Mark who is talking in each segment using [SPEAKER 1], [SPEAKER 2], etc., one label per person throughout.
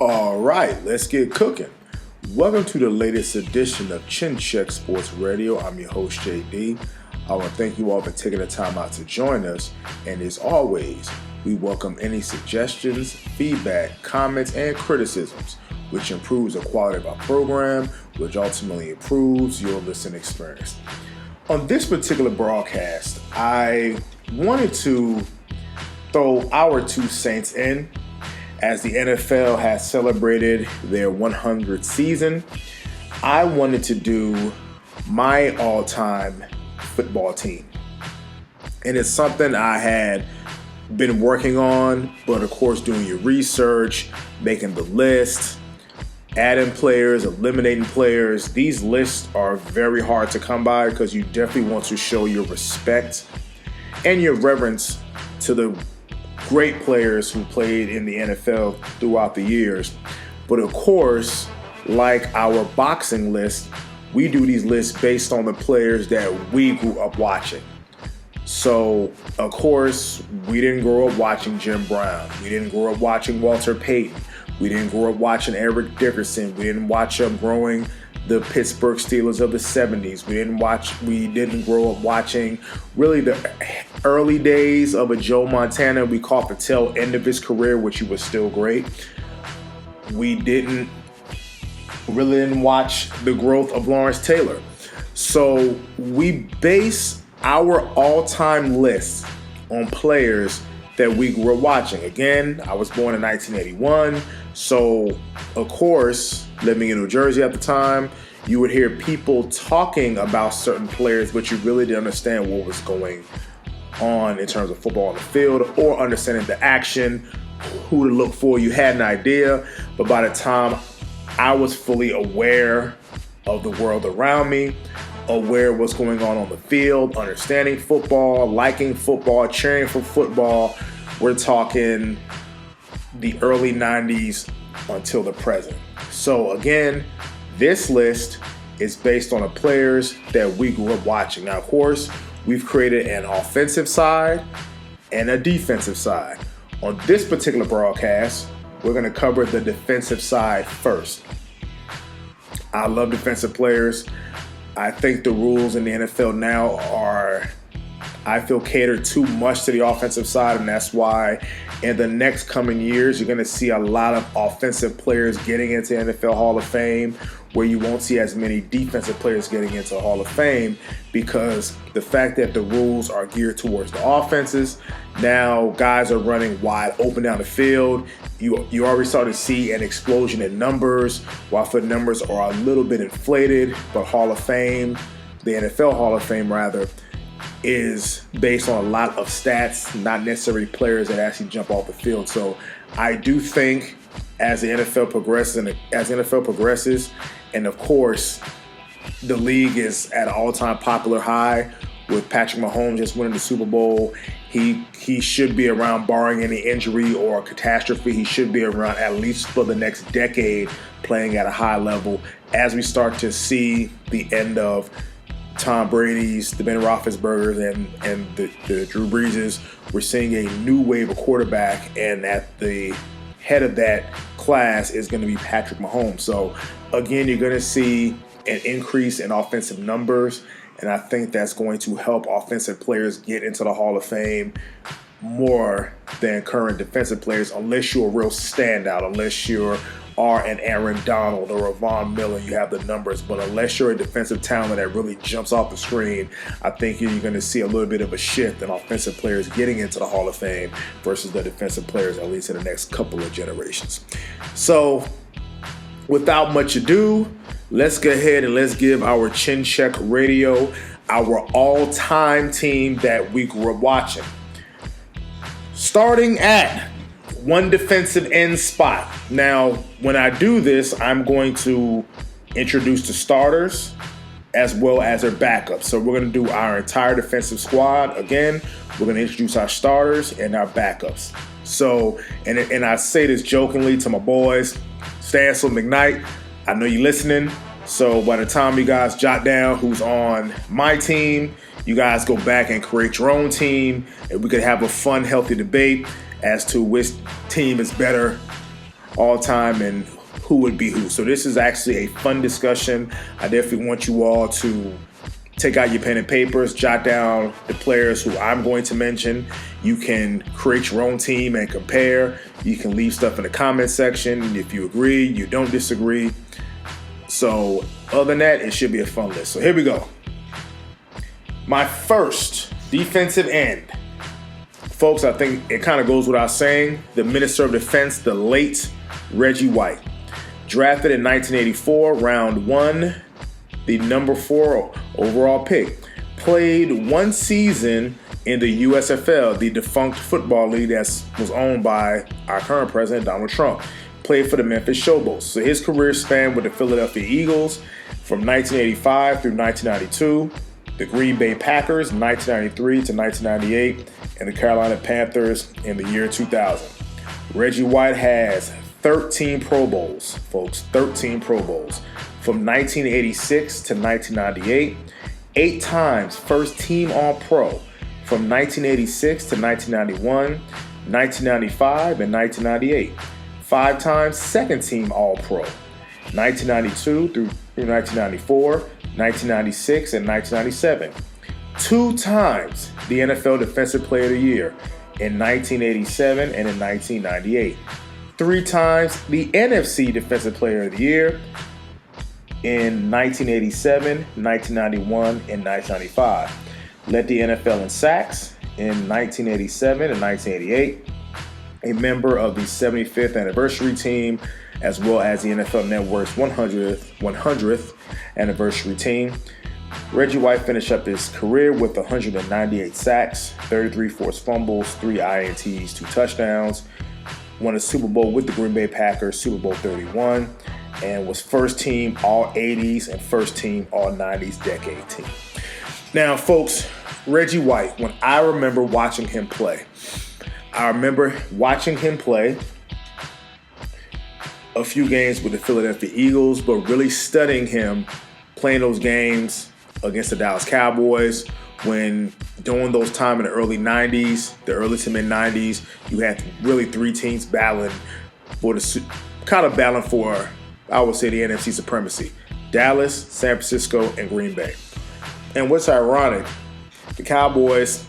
[SPEAKER 1] All right, let's get cooking. Welcome to the latest edition of Chin Check Sports Radio. I'm your host, JD. I want to thank you all for taking the time out to join us. And as always, we welcome any suggestions, feedback, comments, and criticisms, which improves the quality of our program, which ultimately improves your listening experience. On this particular broadcast, I wanted to throw our 2 cents in. As the NFL has celebrated their 100th season, I wanted to do my all-time football team. And it's something I had been working on, but of course doing your research, making the list, adding players, eliminating players. These lists are very hard to come by because you definitely want to show your respect and your reverence to the great players who played in the NFL throughout the years. But of course, like our boxing list, we do these lists based on the players that we grew up watching. So, of course, we didn't grow up watching Jim Brown. We didn't grow up watching Walter Payton. We didn't grow up watching Eric Dickerson. We didn't watch up growing the Pittsburgh Steelers of the 70s. We didn't grow up watching really the early days of a Joe Montana. We caught the tail end of his career, which he was still great. We didn't watch the growth of Lawrence Taylor. So we base our all-time list on players that we grew up watching. Again, I was born in 1981, so of course, living in New Jersey at the time, you would hear people talking about certain players, but you really didn't understand what was going on in terms of football on the field or understanding the action, who to look for. You had an idea, but by the time I was fully aware of the world around me, aware of what's going on the field, understanding football, liking football, cheering for football, we're talking the early 90s until the present. So again, this list is based on the players that we grew up watching. Now, of course, we've created an offensive side and a defensive side. On this particular broadcast, we're going to cover the defensive side first. I love defensive players. I think the rules in the NFL now cater too much to the offensive side, and that's why in the next coming years, you're going to see a lot of offensive players getting into NFL Hall of Fame, where you won't see as many defensive players getting into Hall of Fame, because the fact that the rules are geared towards the offenses, now guys are running wide open down the field. You already start to see an explosion in numbers, while the numbers are a little bit inflated, but Hall of Fame, the NFL Hall of Fame rather, is based on a lot of stats, not necessarily players that actually jump off the field. So I do think as the NFL progresses, and of course the league is at an all-time popular high with Patrick Mahomes just winning the Super Bowl, he should be around, barring any injury or catastrophe. He should be around at least for the next decade, playing at a high level as we start to see the end of Tom Brady's, the Ben Roethlisberger's, and the Drew Breeses. We're seeing a new wave of quarterback, and at the head of that class is going to be Patrick Mahomes. So again, you're going to see an increase in offensive numbers, and I think that's going to help offensive players get into the Hall of Fame more than current defensive players, unless you're a real standout, unless you're an Aaron Donald or a Von Miller, you have the numbers. But unless you're a defensive talent that really jumps off the screen, I think you're going to see a little bit of a shift in offensive players getting into the Hall of Fame versus the defensive players, at least in the next couple of generations. So without much ado, let's go ahead and let's give our Chin Check Radio our all-time team that we grew up watching. Starting at one defensive end spot. Now, when I do this, I'm going to introduce the starters as well as their backups. So we're going to do our entire defensive squad. Again, we're going to introduce our starters and our backups. So, and I say this jokingly to my boys, Stansel, McKnight, I know you're listening. So by the time you guys jot down who's on my team, you guys go back and create your own team, and we could have a fun, healthy debate as to which team is better all time and who would be who. So this is actually a fun discussion. I definitely want you all to take out your pen and papers, jot down the players who I'm going to mention. You can create your own team and compare. You can leave stuff in the comment section if you agree, you don't disagree. So other than that, it should be a fun list. So here we go. My first defensive end. Folks, I think it kind of goes without saying. The Minister of Defense, the late Reggie White. Drafted in 1984, round 1, the number 4 overall pick. Played 1 season in the USFL, the defunct football league that was owned by our current president, Donald Trump. Played for the Memphis Showboats. So his career spanned with the Philadelphia Eagles from 1985 through 1992, the Green Bay Packers 1993 to 1998, and the Carolina Panthers in the year 2000. Reggie White has 13 Pro Bowls, folks, 13 Pro Bowls. From 1986 to 1998, 8 times first team All-Pro from 1986 to 1991, 1995, and 1998. 5 times second team All-Pro, 1992 through 1994, 1996, and 1997. 2 times the NFL Defensive Player of the Year in 1987 and in 1998. 3 times the NFC Defensive Player of the Year in 1987, 1991, and 1995. Led the NFL in sacks in 1987 and 1988. A member of the 75th anniversary team, as well as the NFL Network's 100th anniversary team. Reggie White finished up his career with 198 sacks, 33 forced fumbles, 3 INTs, 2 touchdowns. Won a Super Bowl with the Green Bay Packers, Super Bowl 31, and was first team All-80s and first team All-90s decade team. Now, folks, Reggie White, when I remember watching him play, a few games with the Philadelphia Eagles, but really studying him, playing those games against the Dallas Cowboys, when during those time in the early 90s, the early to mid 90s, you had really 3 teams battling for I would say, the NFC supremacy. Dallas, San Francisco, and Green Bay. And what's ironic, the Cowboys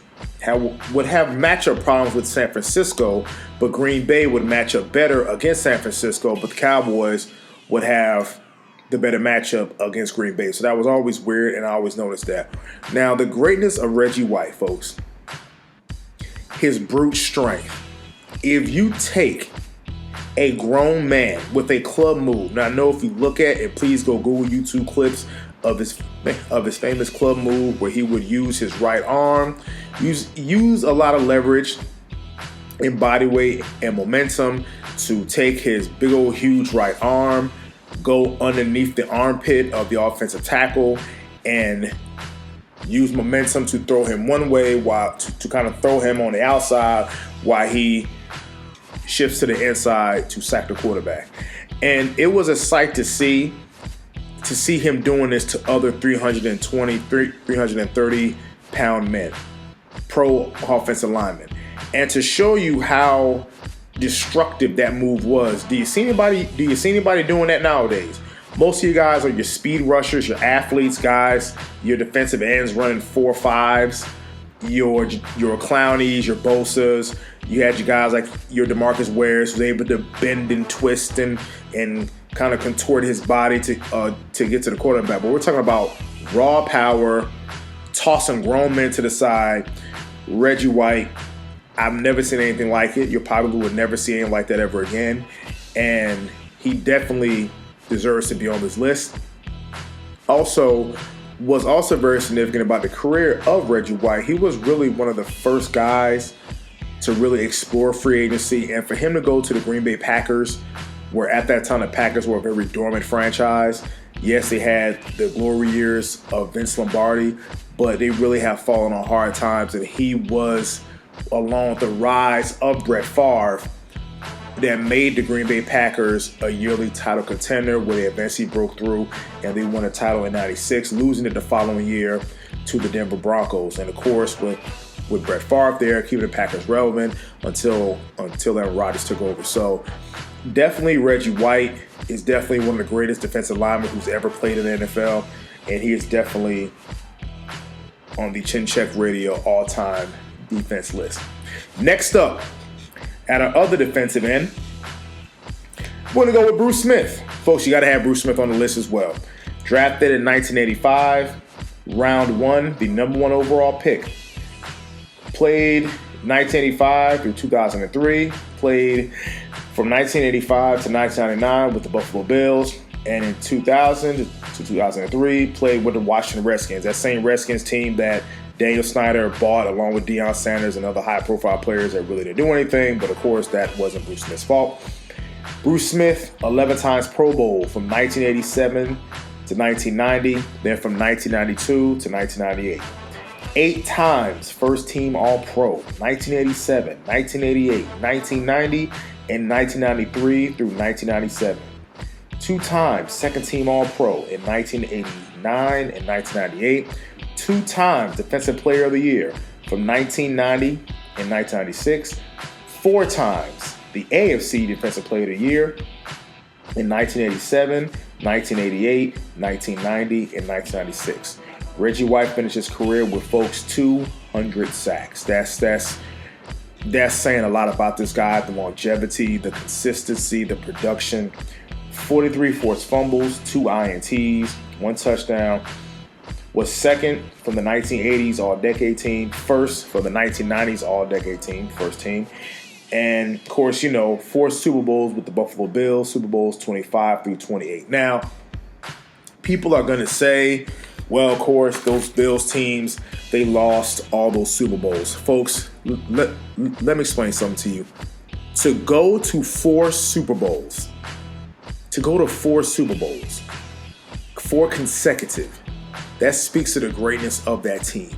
[SPEAKER 1] would have matchup problems with San Francisco, but Green Bay would match up better against San Francisco, but the Cowboys would have the better matchup against Green Bay. So that was always weird, and I always noticed that. Now, the greatness of Reggie White, folks, his brute strength. If you take a grown man with a club move, now I know if you look at it, please go Google YouTube clips of his famous club move where he would use his right arm, use a lot of leverage in body weight and momentum to take his big old huge right arm, go underneath the armpit of the offensive tackle, and use momentum to throw him one way while to kind of throw him on the outside while he shifts to the inside to sack the quarterback. And it was a sight to see him doing this to other 330 pound men, pro offensive linemen. And to show you how destructive that move was, do you see anybody doing that nowadays? Most of you guys are your speed rushers, your athletes, guys, your defensive ends running 4.5s, your Clownies, your Bosas. You had your guys like your DeMarcus Wares, who's able to bend and twist and kind of contort his body to get to the quarterback. But we're talking about raw power, tossing grown men to the side. Reggie White, I've never seen anything like it. You probably would never see anything like that ever again. And he definitely deserves to be on this list. Was also very significant about the career of Reggie White. He was really one of the first guys to really explore free agency, and for him to go to the Green Bay Packers, where at that time the Packers were a very dormant franchise. Yes, they had the glory years of Vince Lombardi, but they really have fallen on hard times, and he was, along with the rise of Brett Favre, that made the Green Bay Packers a yearly title contender, where they eventually broke through and they won a title in '96, losing it the following year to the Denver Broncos. And of course, with Brett Favre there, keeping the Packers relevant until Aaron Rodgers took over. So definitely Reggie White is definitely one of the greatest defensive linemen who's ever played in the NFL, and he is definitely on the Chin Check Radio all-time defense list. Next up, at our other defensive end, we're going to go with Bruce Smith. Folks, you got to have Bruce Smith on the list as well. Drafted in 1985, round 1, the number 1 overall pick. Played 1985 through 2003. Played from 1985 to 1999 with the Buffalo Bills. And in 2000 to 2003, played with the Washington Redskins. That same Redskins team that Daniel Snyder bought along with Deion Sanders and other high-profile players that really didn't do anything. But, of course, that wasn't Bruce Smith's fault. Bruce Smith, 11 times Pro Bowl from 1987 to 1990, then from 1992 to 1998. 8 times First Team All-Pro, 1987, 1988, 1990, and 1993 through 1997. 2 times Second Team All-Pro in 1989 and 1998. 2 times Defensive Player of the Year from 1990 and 1996. 4 times the AFC Defensive Player of the Year in 1987, 1988, 1990, and 1996. Reggie White finished his career with, folks, 200 sacks. That's saying a lot about this guy, the longevity, the consistency, the production. 43 forced fumbles, 2 INTs, 1 touchdown. Was second from the 1980s All-Decade team, first for the 1990s All-Decade team, first team. And, of course, 4 Super Bowls with the Buffalo Bills, Super Bowls 25 through 28. Now, people are going to say, well, of course, those Bills teams, they lost all those Super Bowls. Folks, let me explain something to you. To go to 4 Super Bowls, 4 consecutive, that speaks to the greatness of that team.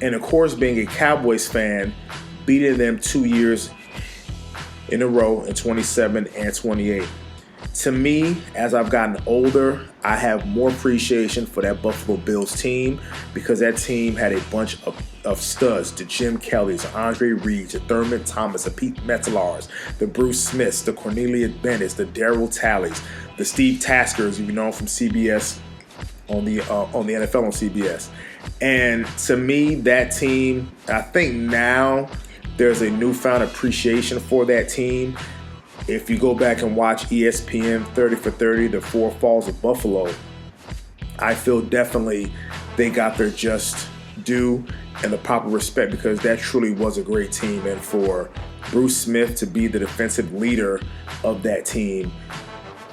[SPEAKER 1] And, of course, being a Cowboys fan, beating them 2 years in a row in 27 and 28. To me, as I've gotten older, I have more appreciation for that Buffalo Bills team because that team had a bunch of studs, the Jim Kellys, the Andre Reeds, the Thurman Thomas, the Pete Metzlars, the Bruce Smiths, the Cornelius Bennett's, the Daryl Tallies, the Steve Taskers, you know, from CBS on the NFL on CBS. And to me, that team, I think now there's a newfound appreciation for that team. If you go back and watch ESPN 30 for 30, the 4 Falls of Buffalo, I feel definitely they got their just due and the proper respect because that truly was a great team. And for Bruce Smith to be the defensive leader of that team,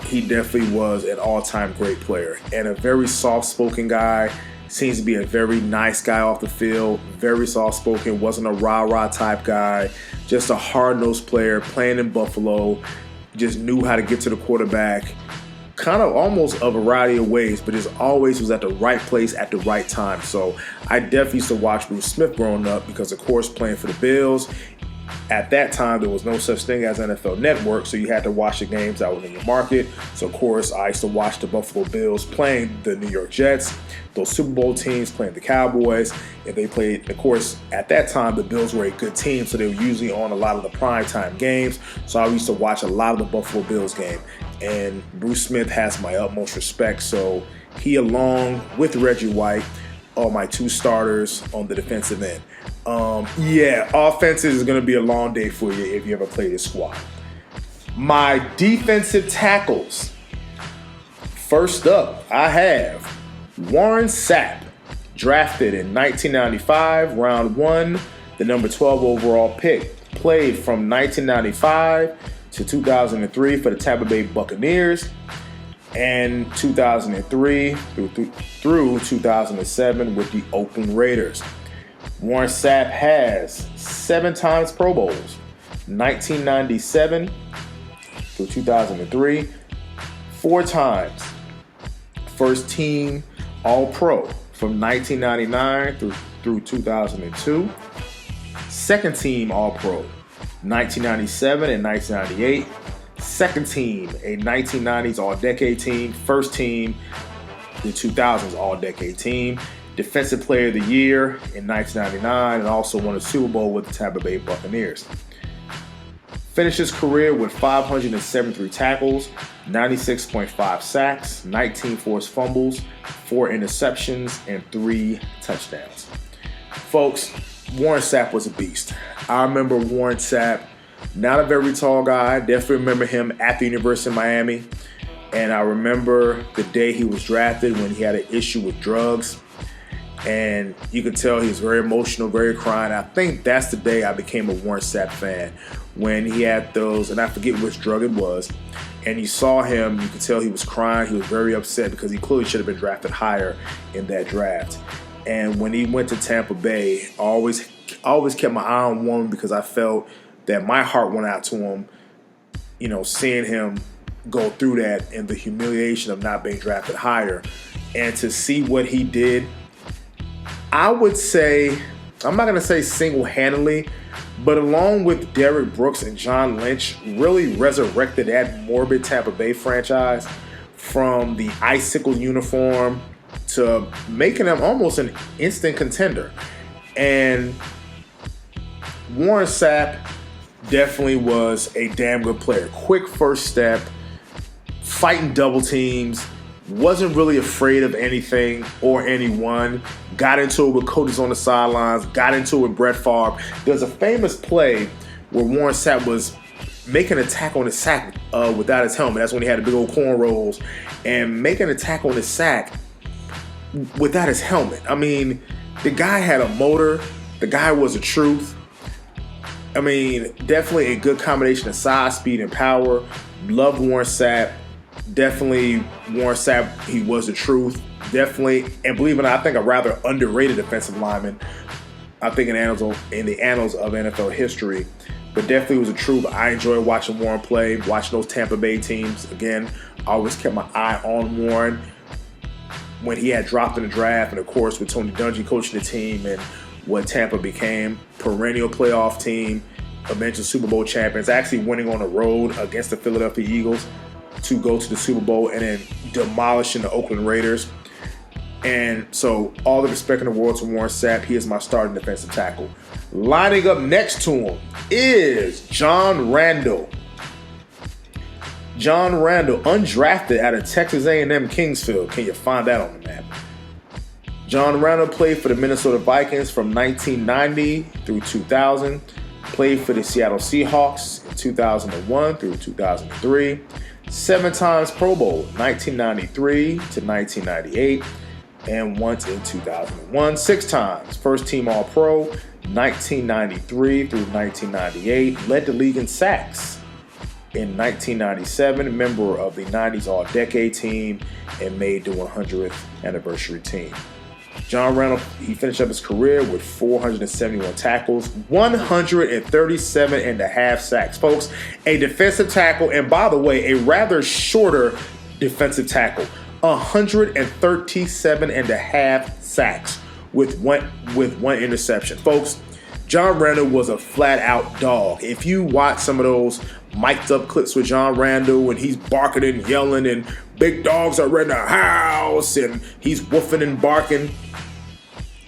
[SPEAKER 1] he definitely was an all-time great player and a very soft-spoken guy. Seems to be a very nice guy off the field, very soft-spoken, wasn't a rah-rah type guy, just a hard-nosed player playing in Buffalo, just knew how to get to the quarterback, kind of almost a variety of ways, but just always was at the right place at the right time. So I definitely used to watch Bruce Smith growing up because, of course, playing for the Bills, at that time, there was no such thing as NFL Network, so you had to watch the games that was in your market. So, of course, I used to watch the Buffalo Bills playing the New York Jets, those Super Bowl teams playing the Cowboys, and they played, of course, at that time, the Bills were a good team, so they were usually on a lot of the primetime games. So I used to watch a lot of the Buffalo Bills game, and Bruce Smith has my utmost respect. So he, along with Reggie White, are my 2 starters on the defensive end. Offense is going to be a long day for you if you ever play this squad. My defensive tackles. First up, I have Warren Sapp, drafted in 1995, round 1, the number 12 overall pick. Played from 1995 to 2003 for the Tampa Bay Buccaneers, and 2003 through 2007 with the Oakland Raiders. Warren Sapp has 7 times Pro Bowls, 1997 through 2003, 4 times First Team All-Pro from 1999 through 2002, Second Team All-Pro, 1997 and 1998, Second Team, a 1990s All-Decade team, First Team, the 2000s All-Decade team, Defensive Player of the Year in 1999, and also won a Super Bowl with the Tampa Bay Buccaneers. Finished his career with 573 tackles, 96.5 sacks, 19 forced fumbles, 4 interceptions, and 3 touchdowns. Folks, Warren Sapp was a beast. I remember Warren Sapp, not a very tall guy. Definitely remember him at the University of Miami. And I remember the day he was drafted when he had an issue with drugs. And you could tell he was very emotional, very crying. I think that's the day I became a Warren Sapp fan, when he had those, and I forget which drug it was, and you saw him, you could tell he was crying. He was very upset because he clearly should have been drafted higher in that draft. And when he went to Tampa Bay, I always kept my eye on Warren because I felt that my heart went out to him, you know, seeing him go through that and the humiliation of not being drafted higher. And to see what he did, I would say, I'm not going to say single-handedly, but along with Derrick Brooks and John Lynch, really resurrected that morbid Tampa Bay franchise from the icicle uniform to making them almost an instant contender. And Warren Sapp definitely was a damn good player. Quick first step, fighting double teams, wasn't really afraid of anything or anyone. Got into it with coaches on the sidelines, got into it with Brett Favre. There's a famous play where Warren Sapp was making a tackle on his sack without his helmet. That's when he had the big old cornrows, and making a tackle on his sack without his helmet. I mean, the guy had a motor. The guy was a truth. I mean, definitely a good combination of size, speed, and power. Love Warren Sapp. Definitely Warren Sapp, he was the truth. Definitely, and believe it or not, I think a rather underrated defensive lineman. I think in the annals of NFL history. But definitely was the truth. I enjoyed watching Warren play, watching those Tampa Bay teams. Again, I always kept my eye on Warren when he had dropped in the draft, and of course with Tony Dungy coaching the team and what Tampa became. Perennial playoff team, eventual Super Bowl champions, actually winning on the road against the Philadelphia Eagles to go to the Super Bowl and then demolishing the Oakland Raiders. And so all the respect in the world to Warren Sapp. He is my starting defensive tackle. Lining up next to him is John Randle. John Randle, undrafted out of Texas A&M Kingsfield. Can you find that on the map? John Randle played for the Minnesota Vikings from 1990 through 2000. Played for the Seattle Seahawks in 2001 through 2003. 7 times Pro Bowl, 1993 to 1998, and once in 2001. 6 times First Team All-Pro, 1993 through 1998. Led the league in sacks in 1997. Member of the 90s All-Decade team and made the 100th anniversary team. John Randle, he finished up his career with 471 tackles, 137 and a half sacks. Folks, a defensive tackle, and by the way, a rather shorter defensive tackle, 137 and a half sacks with one interception. Folks, John Randle was a flat-out dog. If you watch some of those mic'd-up clips with John Randle when he's barking and yelling and big dogs are in the house and he's woofing and barking,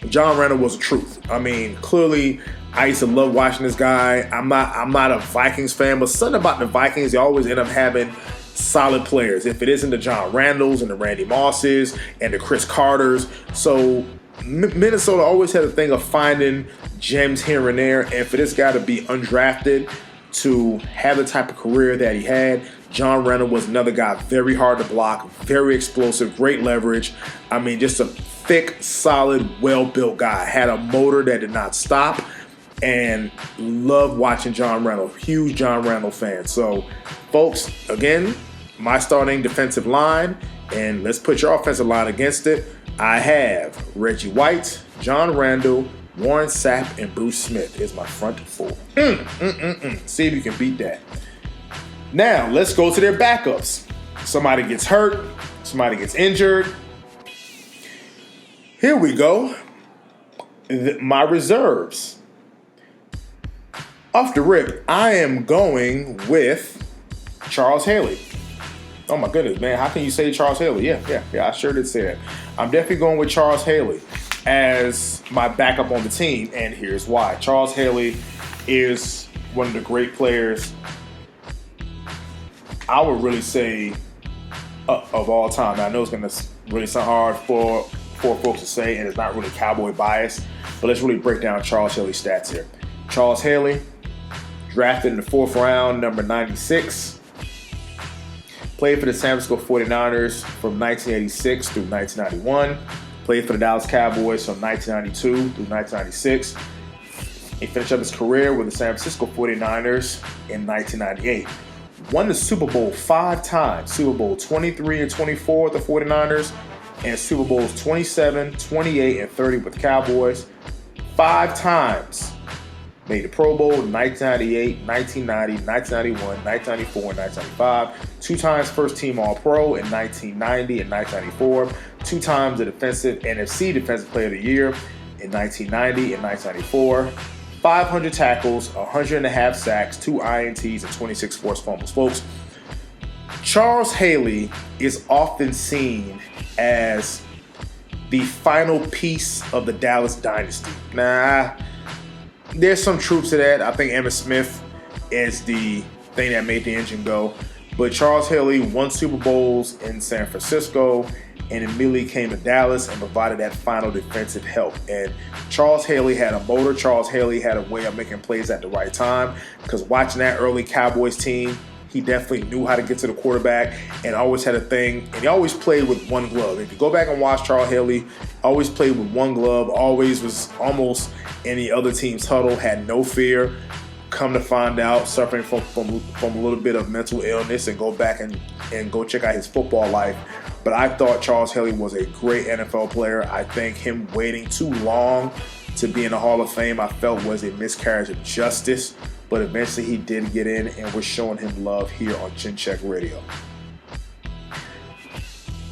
[SPEAKER 1] John Randle was the truth. I mean, clearly, I used to love watching this guy. I'm not a Vikings fan, but something about the Vikings, they always end up having solid players. If it isn't the John Randles and the Randy Mosses and the Chris Carters. So Minnesota always had a thing of finding gems here and there. And for this guy to be undrafted, to have the type of career that he had, John Randle was another guy, very hard to block, very explosive, great leverage. I mean, just a thick, solid, well-built guy. Had a motor that did not stop, and loved watching John Randle. Huge John Randle fan. So, folks, again, my starting defensive line, and let's put your offensive line against it. I have Reggie White, John Randle, Warren Sapp, and Bruce Smith is my front four. See if you can beat that. Now, let's go to their backups. Somebody gets hurt. Somebody gets injured. Here we go. My reserves. Off the rip, I am going with Charles Haley. Oh my goodness, man. How can you say Charles Haley? Yeah, I sure did say that. I'm definitely going with Charles Haley as my backup on the team, and here's why. Charles Haley is one of the great players I would really say of all time. Now, I know it's going to really sound hard for folks to say, and it's not really Cowboy bias, but let's really break down Charles Haley's stats here. Charles Haley, drafted in the 4th round, number 96. Played for the San Francisco 49ers from 1986 through 1991. Played for the Dallas Cowboys from 1992 through 1996. He finished up his career with the San Francisco 49ers in 1998. Won the Super Bowl 5 times, Super Bowl 23 and 24 with the 49ers, and Super Bowls 27, 28, and 30 with the Cowboys. 5 times made the Pro Bowl in 1998, 1990, 1991, 1994, and 1995. 2 times first team All-Pro in 1990 and 1994. 2 times the NFC Defensive Player of the Year in 1990 and 1994. 500 tackles, 100.5 sacks, 2 INTs, and 26 forced fumbles. Folks, Charles Haley is often seen as the final piece of the Dallas dynasty. Nah, there's some truth to that. I think Emmitt Smith is the thing that made the engine go. But Charles Haley won Super Bowls in San Francisco and immediately came to Dallas and provided that final defensive help. And Charles Haley had a motor. Charles Haley had a way of making plays at the right time, because watching that early Cowboys team, he definitely knew how to get to the quarterback and always had a thing. And he always played with one glove. If you go back and watch Charles Haley, always played with one glove, always was almost in the other team's huddle, had no fear. Come to find out, suffering from a little bit of mental illness, and go back and go check out his football life. But I thought Charles Haley was a great NFL player. I think him waiting too long to be in the Hall of Fame, I felt was a miscarriage of justice. But eventually he did get in, and we're showing him love here on Chin Check Radio.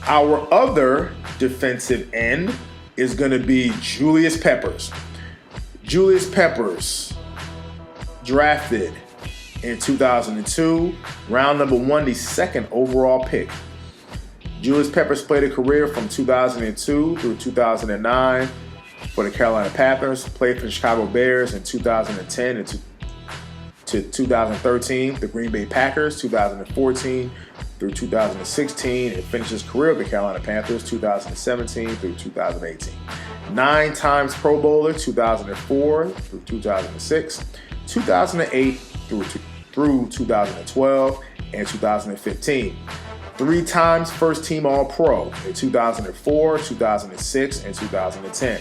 [SPEAKER 1] Our other defensive end is going to be Julius Peppers. Julius Peppers, drafted in 2002, round number 1, the 2nd overall pick. Julius Peppers played a career from 2002 through 2009 for the Carolina Panthers, played for the Chicago Bears in 2010 and to 2013, the Green Bay Packers, 2014 through 2016, and finished his career with the Carolina Panthers, 2017 through 2018. 9 times Pro Bowler, 2004 through 2006, 2008 through 2012, and 2015. 3 times first team All-Pro in 2004, 2006, and 2010.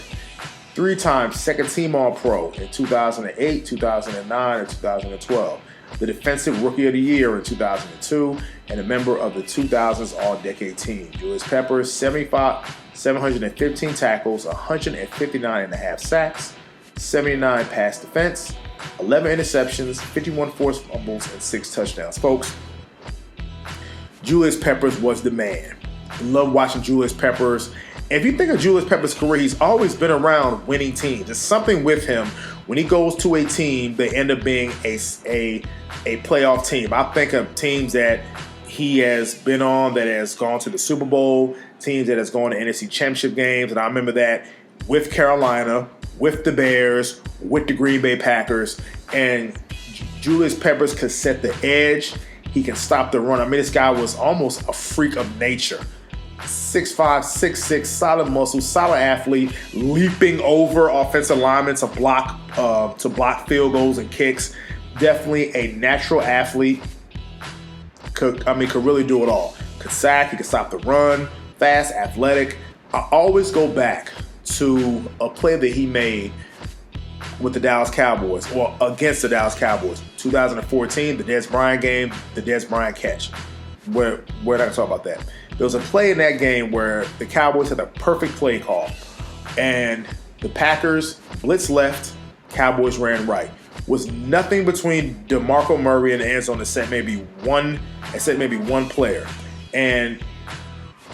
[SPEAKER 1] 3 times second team All-Pro in 2008, 2009, and 2012. The Defensive Rookie of the Year in 2002, and a member of the 2000s All-Decade Team. Julius Peppers, 715 tackles, 159.5 sacks, 79 pass defense, 11 interceptions, 51 forced fumbles, and 6 touchdowns. Folks, Julius Peppers was the man. I love watching Julius Peppers. If you think of Julius Peppers' career, he's always been around winning teams. There's something with him. When he goes to a team, they end up being a playoff team. I think of teams that he has been on that has gone to the Super Bowl, teams that has gone to NFC Championship games. And I remember that with Carolina, with the Bears, with the Green Bay Packers. And Julius Peppers could set the edge. He can stop the run. I mean, this guy was almost a freak of nature. 6'5", 6'6", solid muscle, solid athlete, leaping over offensive linemen to block field goals and kicks. Definitely a natural athlete. Could really do it all. Could sack, he could stop the run, fast, athletic. I always go back to a play that he made with the Dallas Cowboys, or against the Dallas Cowboys. 2014, the Dez Bryant game, the Dez Bryant catch. Where did I talk about that? There was a play in that game where the Cowboys had a perfect play call, and the Packers blitz left, Cowboys ran right. Was nothing between DeMarco Murray and the end zone except maybe one player. And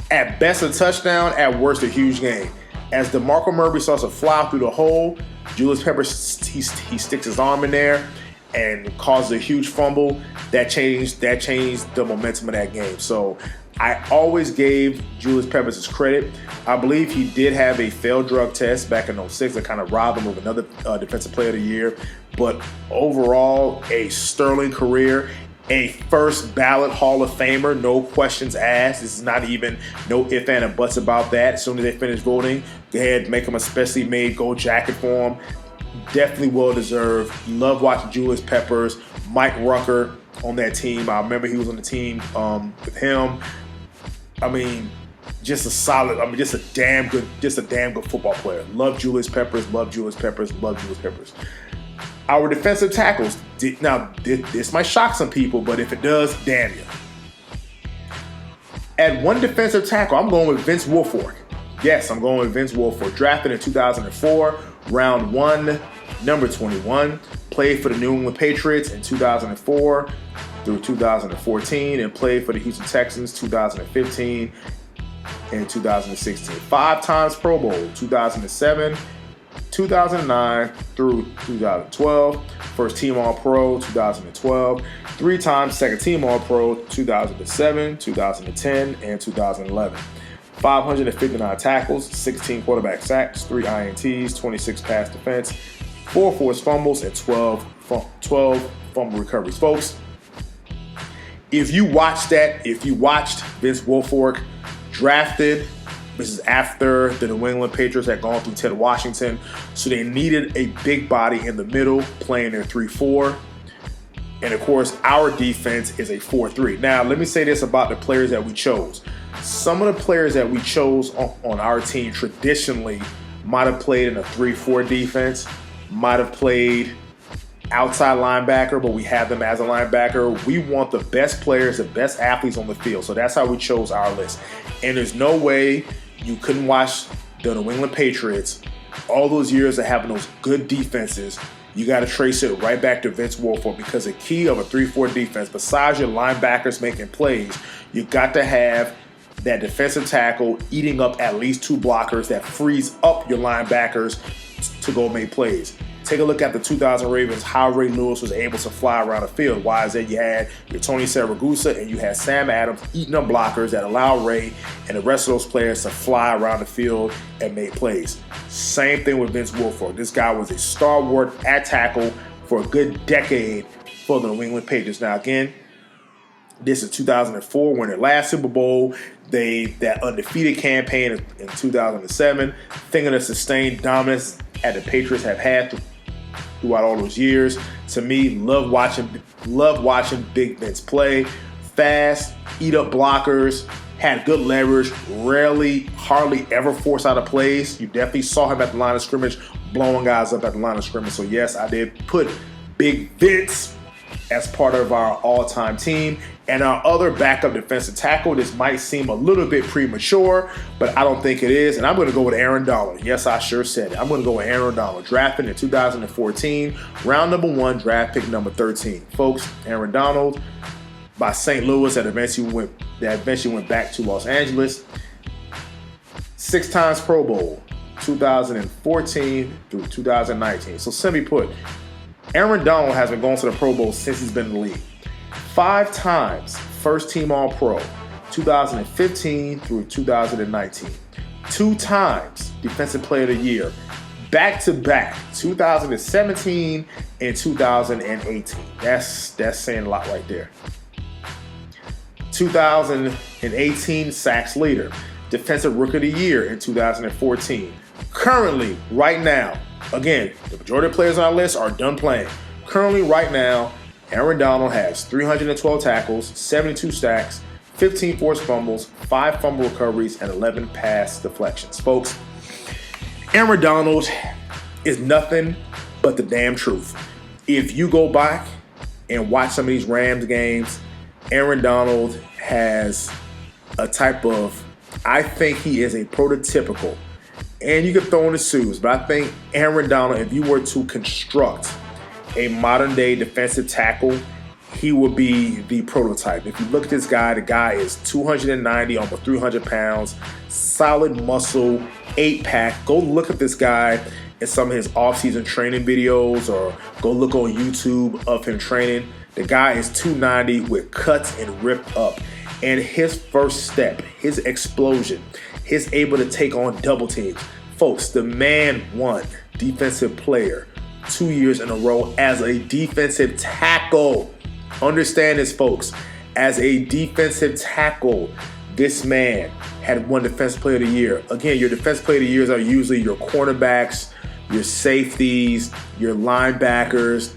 [SPEAKER 1] at best a touchdown, at worst a huge game. As DeMarco Murray starts to fly through the hole, Julius Peppers, he sticks his arm in there and causes a huge fumble. That changed the momentum of that game. So I always gave Julius Peppers his credit. I believe he did have a failed drug test back in 2006 that kind of robbed him of another Defensive Player of the Year. But overall, a sterling career. a first ballot Hall of Famer, no questions asked. This is not even no ifs, ands, and buts about that. As soon as they finish voting, go ahead, make them a specially made gold jacket for him. Definitely well deserved. Love watching Julius Peppers, Mike Rucker on that team. I remember he was on the team with him. I mean, just a solid. I mean, just a damn good football player. Love Julius Peppers. Love Julius Peppers. Love Julius Peppers. Our defensive tackles. Now, this might shock some people, but if it does, damn you. At one defensive tackle, I'm going with Vince Wilfork. Yes, I'm going with Vince Wilfork. Drafted in 2004, round 1, number 21. Played for the New England Patriots in 2004 through 2014, and played for the Houston Texans 2015 and 2016. 5 times Pro Bowl, 2007, 2009 through 2012. First team All-Pro, 2012. 3 times second team All-Pro, 2007, 2010, and 2011. 559 tackles, 16 quarterback sacks, 3 INTs, 26 pass defense, 4 forced fumbles, and 12 fumble recoveries. Folks, if you watched Vince Wilfork drafted, this is after the New England Patriots had gone through Ted Washington, so they needed a big body in the middle playing their 3-4. And of course, our defense is a 4-3. Now, let me say this about the players that we chose. Some of the players that we chose on our team traditionally might have played in a 3-4 defense, might have played outside linebacker, but we have them as a linebacker. We want the best players, the best athletes on the field. So that's how we chose our list. And there's no way you couldn't watch the New England Patriots all those years of having those good defenses. You got to trace it right back to Vince Wilfork, because the key of a 3-4 defense, besides your linebackers making plays, you got to have that defensive tackle eating up at least 2 blockers that frees up your linebackers to go make plays. Take a look at the 2000 Ravens, how Ray Lewis was able to fly around the field. Why is that? You had your Tony Saragusa and you had Sam Adams eating up blockers that allowed Ray and the rest of those players to fly around the field and make plays. Same thing with Vince Wilfork. This guy was a stalwart at tackle for a good decade for the New England Patriots. Now again, this is 2004, when their last Super Bowl, that undefeated campaign in 2007, thinking of sustained dominance that the Patriots have had throughout all those years. To me, love watching Big Vince play. Fast, eat up blockers, had good leverage, hardly ever forced out of plays. You definitely saw him at the line of scrimmage, blowing guys up at the line of scrimmage. So yes, I did put Big Vince as part of our all-time team. And our other backup defensive tackle, this might seem a little bit premature, but I don't think it is. And I'm going to go with Aaron Donald. Yes, I sure said it. I'm going to go with Aaron Donald. Drafted in 2014, round number 1, draft pick number 13. Folks, Aaron Donald by St. Louis that eventually went back to Los Angeles. 6 times Pro Bowl, 2014 through 2019. So simply put, Aaron Donald has been going to the Pro Bowl since he's been in the league. 5 times first team All-Pro, 2015 through 2019. 2 times Defensive Player of the Year, back-to-back, 2017 and 2018. That's saying a lot right there. 2018 sacks leader, Defensive Rookie of the Year in 2014. Currently, right now, again, the majority of players on our list are done playing. Currently, right now, Aaron Donald has 312 tackles, 72 sacks, 15 forced fumbles, 5 fumble recoveries, and 11 pass deflections. Folks, Aaron Donald is nothing but the damn truth. If you go back and watch some of these Rams games, Aaron Donald has a type of, I think he is a prototypical, and you can throw in the shoes, but I think Aaron Donald, if you were to construct a modern day defensive tackle, he would be the prototype. If you look at this guy, the guy is 290, almost 300 pounds, solid muscle, 8-pack. Go look at this guy in some of his off-season training videos, or go look on YouTube of him training. The guy is 290 with cuts and ripped up. And his first step, his explosion, his able to take on double teams. Folks, the man won Defensive Player 2 years in a row as a defensive tackle. Understand this, folks. As a defensive tackle, this man had won Defensive Player of the Year. Again, your Defensive Player of the Years are usually your cornerbacks, your safeties, your linebackers,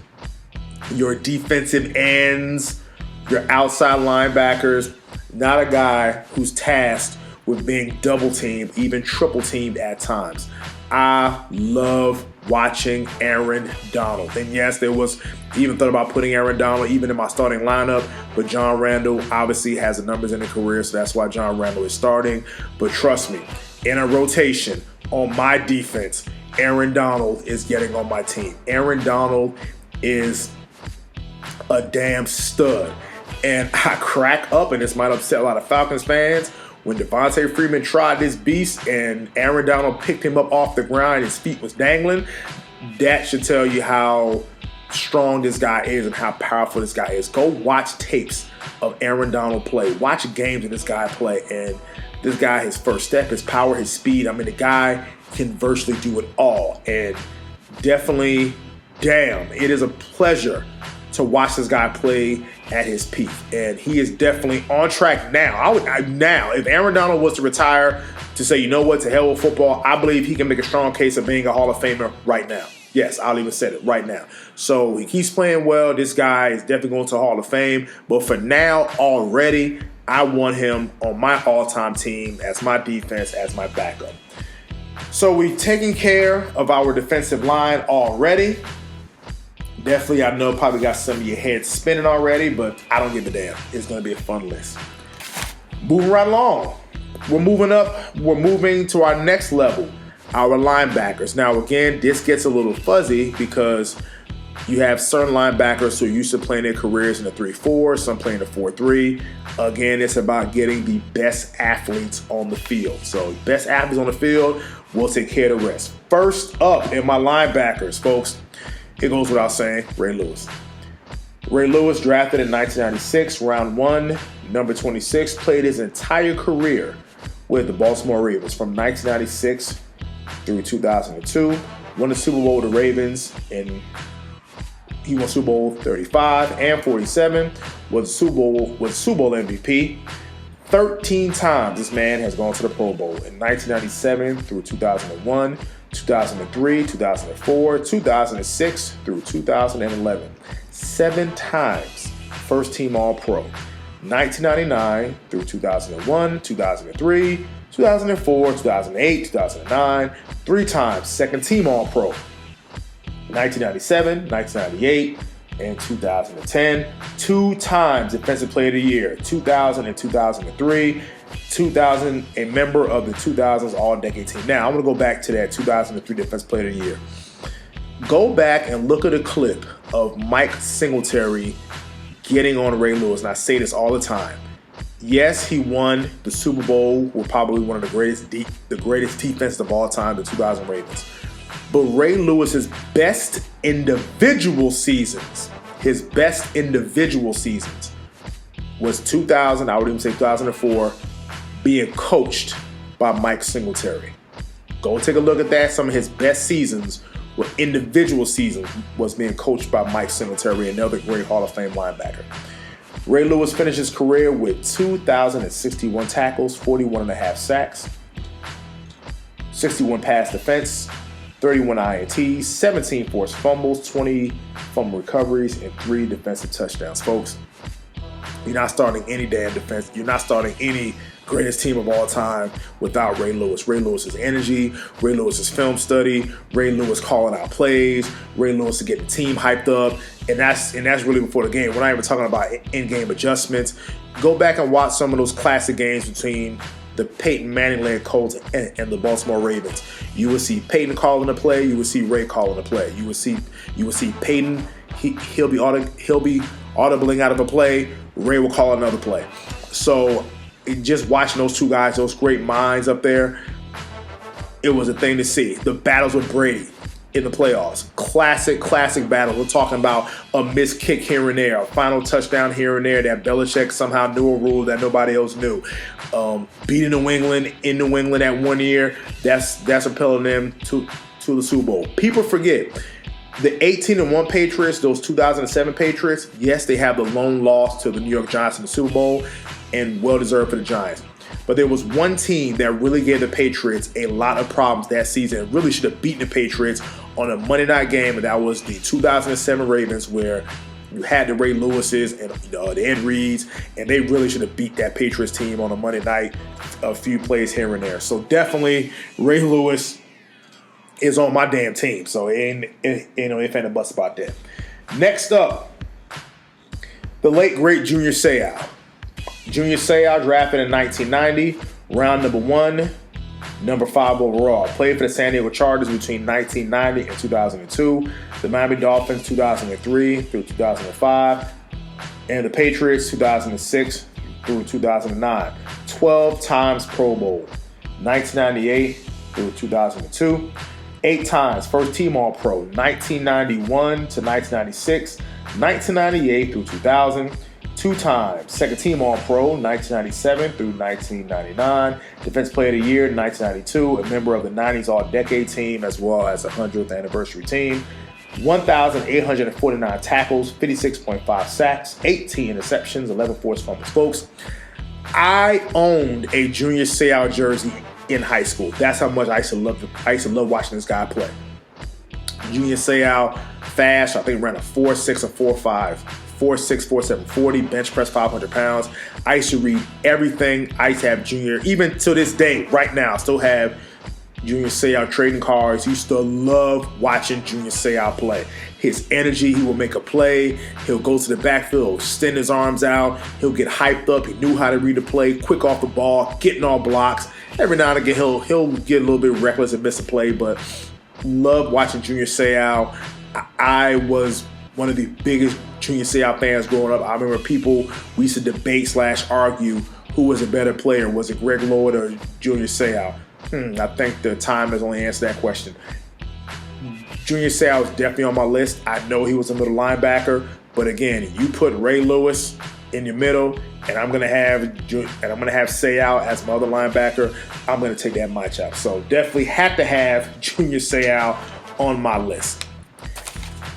[SPEAKER 1] your defensive ends, your outside linebackers. Not a guy who's tasked with being double teamed, even triple teamed at times. I love watching Aaron Donald. And yes, there was even thought about putting Aaron Donald even in my starting lineup, but John Randle obviously has the numbers in the career, so that's why John Randle is starting. But trust me, in a rotation on my defense, Aaron Donald is getting on my team. Aaron Donald is a damn stud. And I crack up, and this might upset a lot of Falcons fans, when Devontae Freeman tried this beast and Aaron Donald picked him up off the ground, his feet was dangling. That should tell you how strong this guy is and how powerful this guy is. Go watch tapes of Aaron Donald play. Watch games of this guy play. And this guy, his first step, his power, his speed. I mean, the guy can virtually do it all. And definitely, damn, it is a pleasure to watch this guy play at his peak, and he is definitely on track now. Now, if Aaron Donald was to retire, to say, you know what, to hell with football, I believe he can make a strong case of being a Hall of Famer right now. Yes, I'll even say it right now. So he keeps playing well. This guy is definitely going to Hall of Fame. But for now, already, I want him on my all-time team as my defense, as my backup. So we've taken care of our defensive line already. Definitely, I know probably got some of your heads spinning already, but I don't give a damn. It's going to be a fun list. Moving right along. We're moving up. We're moving to our next level, our linebackers. Now, again, this gets a little fuzzy because you have certain linebackers who are used to playing their careers in a 3-4, some playing a 4-3. Again, it's about getting the best athletes on the field. So best athletes on the field will take care of the rest. First up in my linebackers, folks, it goes without saying, Ray Lewis. Ray Lewis, drafted in 1996, round 1, number 26, played his entire career with the Baltimore Ravens from 1996 through 2002. Won the Super Bowl with the Ravens, and he won Super Bowl 35 and 47. Was Super Bowl MVP. 13 times this man has gone to the Pro Bowl in 1997 through 2001. 2003, 2004, 2006 through 2011. 7 times first team All-Pro. 1999 through 2001, 2003, 2004, 2008, 2009. 3 times second team All-Pro. 1997, 1998, and 2010. 2 times Defensive Player of the Year, 2000 and 2003. 2000, a member of the 2000s All-Decade Team. Now, I'm going to go back to that 2003 Defensive Player of the Year. Go back and look at a clip of Mike Singletary getting on Ray Lewis, and I say this all the time. Yes, he won the Super Bowl with probably one of the greatest defenses of all time, the 2000 Ravens. But Ray Lewis's best individual seasons, was 2000, I would even say 2004, being coached by Mike Singletary. Go take a look at that. Some of his best seasons were individual seasons, was being coached by Mike Singletary, another great Hall of Fame linebacker. Ray Lewis finished his career with 2,061 tackles, 41.5 sacks, 61 pass defense, 31 INTs, 17 forced fumbles, 20 fumble recoveries, and 3 defensive touchdowns. Folks, you're not starting any damn defense. You're not starting any greatest team of all time without Ray Lewis. Ray Lewis's energy, Ray Lewis's film study, Ray Lewis calling out plays, Ray Lewis to get the team hyped up, and that's really before the game. We're not even talking about in-game adjustments. Go back and watch some of those classic games between the Peyton Manning-led Colts and the Baltimore Ravens. You will see Peyton calling a play. You will see Ray calling a play. You will see Peyton. He'll be audibling out of a play. Ray will call another play. So just watching those two guys, those great minds up there, it was a thing to see. The battles with Brady in the playoffs. Classic battle. We're talking about a missed kick here and there, a final touchdown here and there that Belichick somehow knew a rule that nobody else knew. Beating New England in New England that one year, that's propelling them to the Super Bowl. People forget, The 18-1 Patriots, those 2007 Patriots, yes, they have the lone loss to the New York Giants in the Super Bowl, and well-deserved for the Giants. But there was one team that really gave the Patriots a lot of problems that season and really should have beaten the Patriots on a Monday night game, and that was the 2007 Ravens, where you had the Ray Lewises and the Ed Reeds, and they really should have beat that Patriots team on a Monday night, a few plays here and there. So definitely Ray Lewis is on my damn team. So ain't a bust about that. Next up, the late great Junior Seau. Junior Seau, drafted in 1990, round number 1, number 5 overall. Played for the San Diego Chargers between 1990 and 2002, the Miami Dolphins 2003 through 2005, and the Patriots 2006 through 2009. 12 times Pro Bowl, 1998 through 2002. 8 times first team All-Pro, 1991 to 1996, 1998 through 2000. 2 times second team All-Pro, 1997 through 1999. Defense Player of the Year, 1992. A member of the 90s All-Decade team as well as the 100th anniversary team. 1,849 tackles, 56.5 sacks, 18 interceptions, 11 forced fumbles. Folks, I owned a Junior Seau jersey in high school. That's how much I used to love watching this guy play. Junior Seau, fast. I think ran a 4.6 or 4.5. 4.6, 4.7, 40, bench press 500 pounds. I used to read everything. I used to have Junior, even to this day, right now, I still have Junior Seau trading cards. Used to love watching Junior Seau play. His energy, he will make a play. He'll go to the backfield, extend his arms out. He'll get hyped up. He knew how to read the play, quick off the ball, getting all blocks. Every now and again, he'll get a little bit reckless and miss a play, but love watching Junior Seau. I was one of the biggest Junior Seau fans growing up. I remember we used to debate / argue who was a better player. Was it Greg Lloyd or Junior Seau? I think the time has only answered that question. Junior Seau is definitely on my list. I know he was a middle linebacker, but again, you put Ray Lewis in your middle, and I'm gonna have Seau as my other linebacker. I'm gonna take that matchup. So definitely have to have Junior Seau on my list.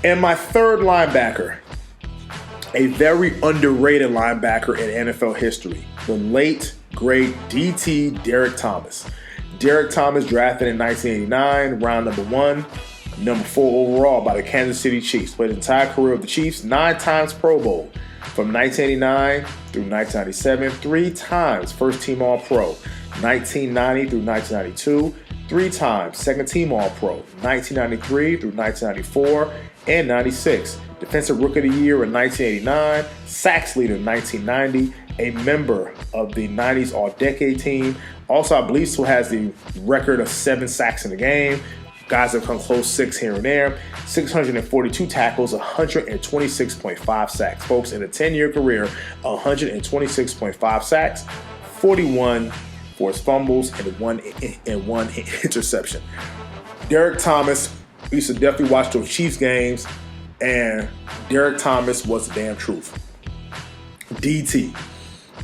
[SPEAKER 1] And my third linebacker, a very underrated linebacker in NFL history, the late, great DT Derrick Thomas. Derrick Thomas, drafted in 1989, round number 1, number 4 overall by the Kansas City Chiefs. Played the entire career of the Chiefs, 9 times Pro Bowl. From 1989 through 1997, 3 times first team All-Pro. 1990 through 1992, 3 times second team All-Pro. 1993 through 1994, and 96. Defensive Rookie of the Year in 1989, sacks leader in 1990, a member of the 90s All-Decade team. Also, I believe still has the record of 7 sacks in the game. Guys have come close, 6 here and there. 642 tackles, 126.5 sacks. Folks, in a 10-year career, 126.5 sacks, 41 forced fumbles, and one interception. Derrick Thomas, we used to definitely watch those Chiefs games, and Derrick Thomas was the damn truth. DT.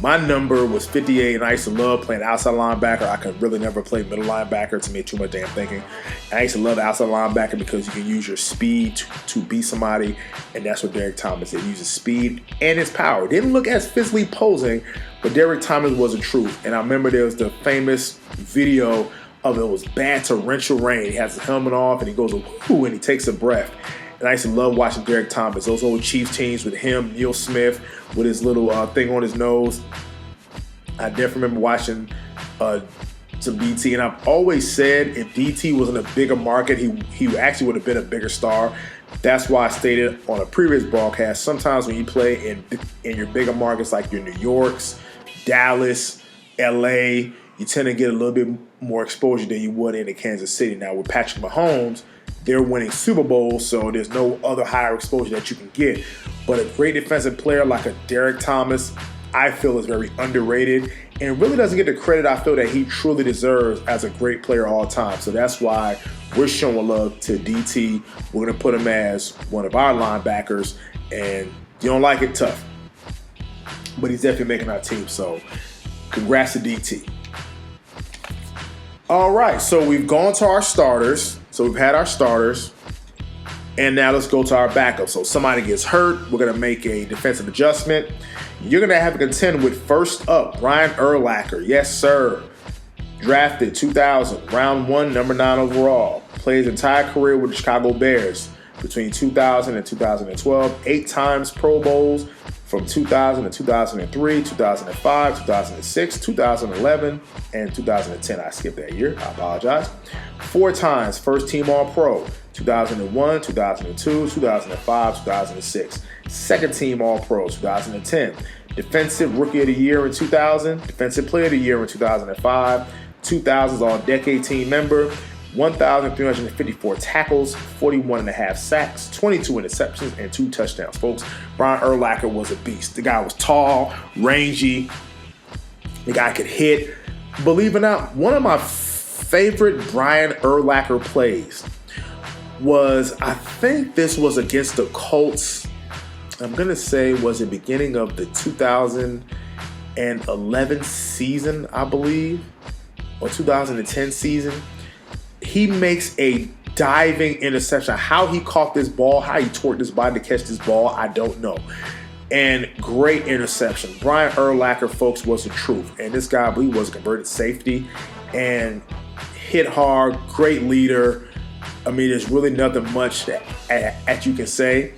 [SPEAKER 1] My number was 58, and I used to love playing outside linebacker. I could really never play middle linebacker. To me, too much damn thinking. And I used to love outside linebacker because you can use your speed to beat somebody, and that's what Derrick Thomas did. He uses speed and his power. Didn't look as physically posing, but Derrick Thomas was the truth. And I remember there was the famous video of it was bad torrential rain. He has his helmet off, and he goes, whoo, and he takes a breath. And I used to love watching Derrick Thomas. Those old Chiefs teams with him, Neil Smith, with his little thing on his nose. I definitely remember watching some DT, and I've always said if DT was in a bigger market, he actually would have been a bigger star. That's why I stated on a previous broadcast, sometimes when you play in your bigger markets like your New Yorks, Dallas, LA, you tend to get a little bit more exposure than you would in Kansas City. Now with Patrick Mahomes, they're winning Super Bowls, so there's no other higher exposure that you can get. But a great defensive player like a Derrick Thomas, I feel is very underrated and really doesn't get the credit I feel that he truly deserves as a great player all time. So that's why we're showing love to DT. We're going to put him as one of our linebackers, and you don't like it, tough. But he's definitely making our team, so congrats to DT. All right, so we've gone to our starters. So we've had our starters. And now let's go to our backup. So somebody gets hurt. We're going to make a defensive adjustment. You're going to have to contend with, first up, Brian Urlacher. Yes, sir. Drafted 2000, round 1, number 9 overall. Played his entire career with the Chicago Bears between 2000 and 2012. 8 times Pro Bowls from 2000 to 2003, 2005, 2006, 2011, and 2010. I skipped that year. I apologize. 4 times first team All-Pro. 2001, 2002, 2005, 2006. Second team All-Pro, 2010. Defensive Rookie of the Year in 2000. Defensive Player of the Year in 2005. 2000's All-Decade Team member. 1,354 tackles, 41.5 sacks, 22 interceptions, and 2 touchdowns, folks. Brian Urlacher was a beast. The guy was tall, rangy. The guy could hit. Believe it or not, one of my favorite Brian Urlacher plays was, I think this was against the Colts. I'm going to say, was it beginning of the 2011 season, I believe, or 2010 season. He makes a diving interception. How he caught this ball, how he torqued his body to catch this ball, I don't know. And great interception. Brian Urlacher, folks, was the truth. And this guy, I believe, was a converted safety and hit hard, great leader. I mean, there's really nothing much that you can say.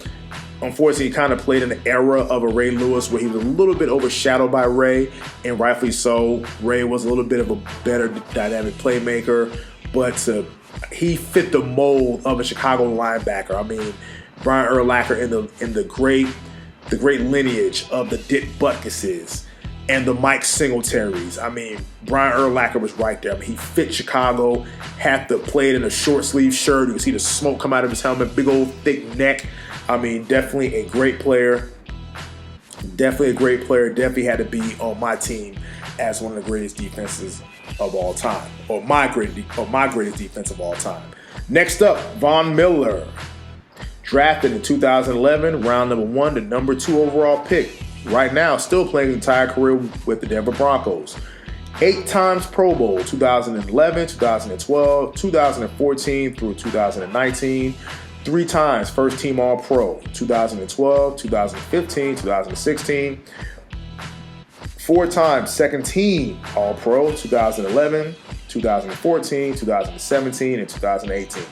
[SPEAKER 1] Unfortunately, he kind of played in the era of a Ray Lewis where he was a little bit overshadowed by Ray, and rightfully so. Ray was a little bit of a better dynamic playmaker, but he fit the mold of a Chicago linebacker. I mean, Brian Urlacher in the great lineage of the Dick Butkuses and the Mike Singletaries. I mean, Brian Urlacher was right there. I mean, he fit Chicago, had to play it in a short sleeve shirt. You can see the smoke come out of his helmet, big old thick neck. I mean, definitely a great player. Definitely a great player. Definitely had to be on my team as one of the greatest defenses of all time, or my greatest defense of all time. Next up, Von Miller, drafted in 2011, round number 1, the number 2 overall pick. Right now, still playing his entire career with the Denver Broncos. 8 times Pro Bowl, 2011, 2012, 2014 through 2019. 3 times first team All-Pro, 2012, 2015, 2016. 4 times second team All-Pro, 2011, 2014, 2017, and 2018.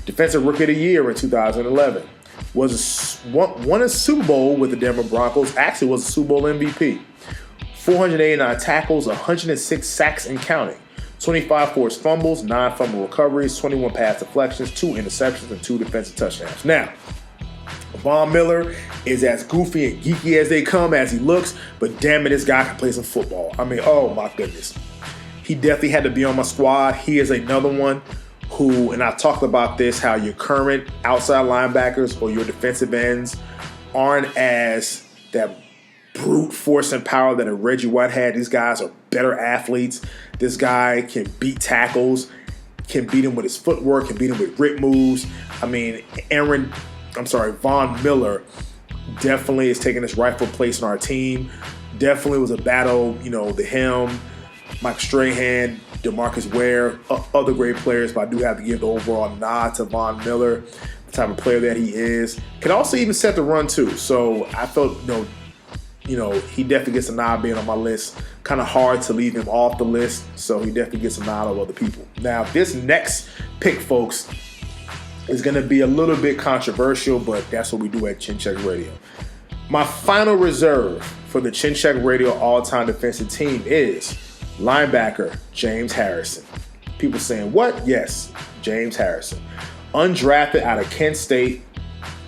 [SPEAKER 1] Defensive Rookie of the Year in 2011. Won a Super Bowl with the Denver Broncos. Actually was a Super Bowl MVP. 489 tackles, 106 sacks and counting. 25 forced fumbles, 9 fumble recoveries, 21 pass deflections, 2 interceptions, and 2 defensive touchdowns. Now, Von Miller is as goofy and geeky as they come as he looks, but damn it, this guy can play some football. I mean, oh my goodness. He definitely had to be on my squad. He is another one who, and I've talked about this, how your current outside linebackers or your defensive ends aren't as that brute force and power that a Reggie White had. These guys are better athletes. This guy can beat tackles, can beat him with his footwork, can beat him with grip moves. I mean, Von Miller definitely is taking his rightful place in our team. Definitely was a battle, him, Mike Strahan, DeMarcus Ware, other great players, but I do have to give the overall nod to Von Miller, the type of player that he is. Can also even set the run too. So I felt, he definitely gets a nod being on my list. Kind of hard to leave him off the list, so he definitely gets a nod of other people. Now, this next pick, folks, is going to be a little bit controversial, but that's what we do at Chin Check Radio. My final reserve for the Chin Check Radio all-time defensive team is linebacker James Harrison. People saying, what? Yes, James Harrison. Undrafted out of Kent State.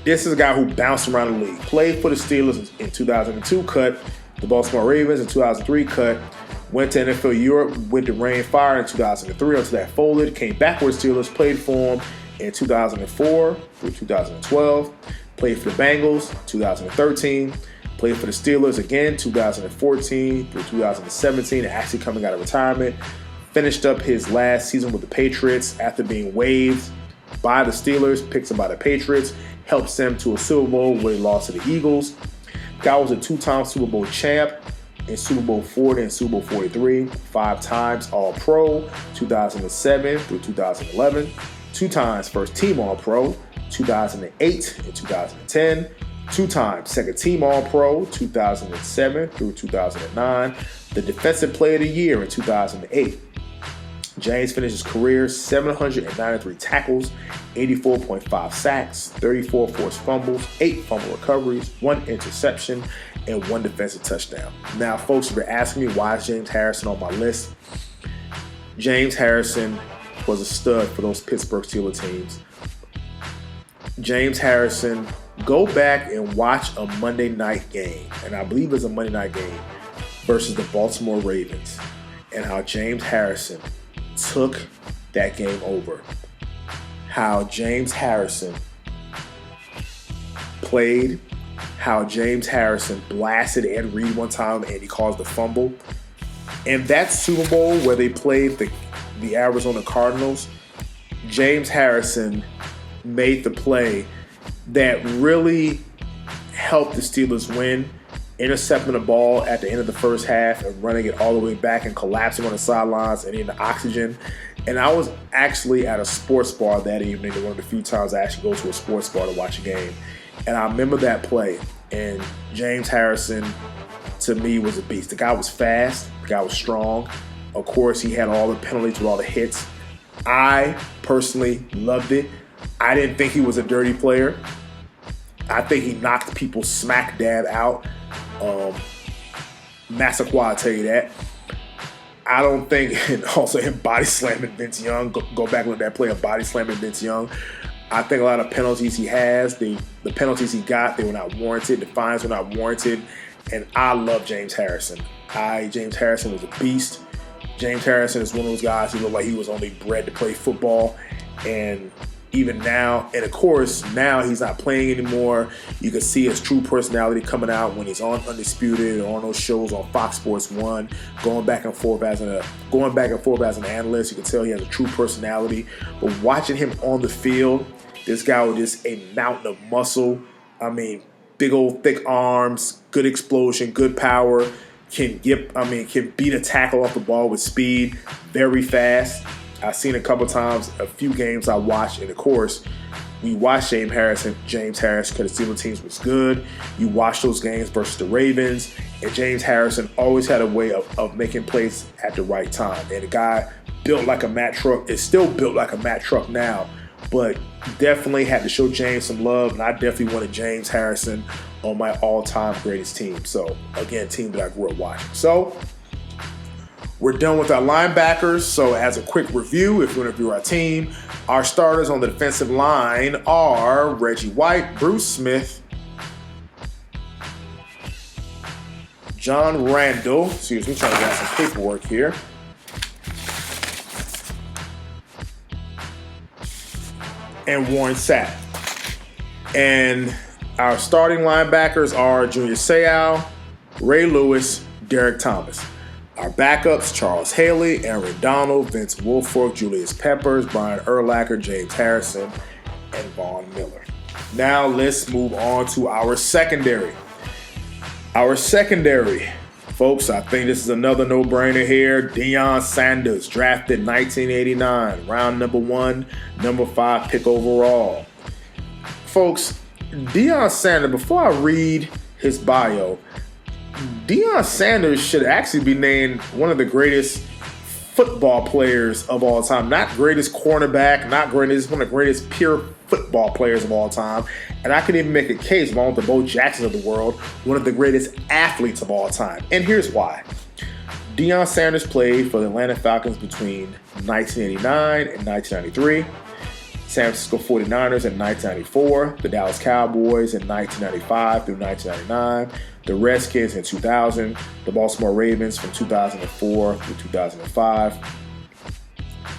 [SPEAKER 1] This is a guy who bounced around the league. Played for the Steelers in 2002, cut the Baltimore Ravens in 2003, cut. Went to NFL Europe, went to Rain Fire in 2003 until that folded. Came back with the Steelers, played for them in 2004 through 2012. Played for the Bengals 2013. Played for the Steelers again 2014 through 2017, and actually coming out of retirement. Finished up his last season with the Patriots after being waived by the Steelers, picked up by the Patriots, helps them to a Super Bowl where they lost to the Eagles. Guy was a 2-time Super Bowl champ in Super Bowl 40 and Super Bowl 43, 5 times All-Pro, 2007 through 2011, 2 times First Team All-Pro, 2008 and 2010. Two-time second-team All-Pro 2007 through 2009. The Defensive Player of the Year in 2008. James finished his career 793 tackles, 84.5 sacks, 34 forced fumbles, 8 fumble recoveries, 1 interception, and 1 defensive touchdown. Now, folks have been asking me why is James Harrison on my list. James Harrison was a stud for those Pittsburgh Steelers teams. James Harrison, go back and watch a Monday night game, and I believe it's a Monday night game, versus the Baltimore Ravens, and how James Harrison took that game over. How James Harrison played, how James Harrison blasted Ed Reed one time and he caused the fumble. And that Super Bowl where they played the Arizona Cardinals, James Harrison made the play that really helped the Steelers win, intercepting the ball at the end of the first half and running it all the way back and collapsing on the sidelines and in the oxygen. And I was actually at a sports bar that evening, one of the few times I actually go to a sports bar to watch a game. And I remember that play, and James Harrison, to me, was a beast. The guy was fast, the guy was strong. Of course, he had all the penalties with all the hits. I personally loved it. I didn't think he was a dirty player. I think he knocked people smack dab out. Massaquoi, I'll tell you that. I don't think, and also him body slamming Vince Young. Go back and look at that play of body slamming Vince Young. I think a lot of penalties he has, the penalties he got, they were not warranted. The fines were not warranted. And I love James Harrison. James Harrison was a beast. James Harrison is one of those guys who looked like he was only bred to play football. And even now, and of course, now he's not playing anymore. You can see his true personality coming out when he's on Undisputed or on those shows on Fox Sports 1, going back and forth as an analyst. You can tell he has a true personality. But watching him on the field, this guy with just a mountain of muscle. I mean, big old thick arms, good explosion, good power. Can beat a tackle off the ball with speed, very fast. I've seen a couple times, a few games I watched, and of course, we watched James Harrison because the Steelers teams was good. You watch those games versus the Ravens, and James Harrison always had a way of making plays at the right time. And the guy built like a Mack truck, is still built like a Mack truck now, but definitely had to show James some love, and I definitely wanted James Harrison on my all-time greatest team. So, again, team that I grew up watching. So, we're done with our linebackers. So as a quick review, if you want to review our team, our starters on the defensive line are Reggie White, Bruce Smith, John Randle, excuse me, trying to get some paperwork here, and Warren Sapp. And our starting linebackers are Junior Seau, Ray Lewis, Derek Thomas. Our backups, Charles Haley, Aaron Donald, Vince Wilfork, Julius Peppers, Brian Urlacher, James Harrison, and Vaughn Miller. Now let's move on to our secondary. Our secondary, folks, I think this is another no-brainer here. Deion Sanders, drafted 1989, round number 1, number 5 pick overall. Folks, Deion Sanders, before I read his bio, Deion Sanders should actually be named one of the greatest football players of all time. Not greatest cornerback, not greatest, one of the greatest pure football players of all time. And I can even make a case, along with the Bo Jacksons of the world, one of the greatest athletes of all time. And here's why. Deion Sanders played for the Atlanta Falcons between 1989 and 1993. San Francisco 49ers in 1994, the Dallas Cowboys in 1995 through 1999, the Redskins in 2000, the Baltimore Ravens from 2004 through 2005,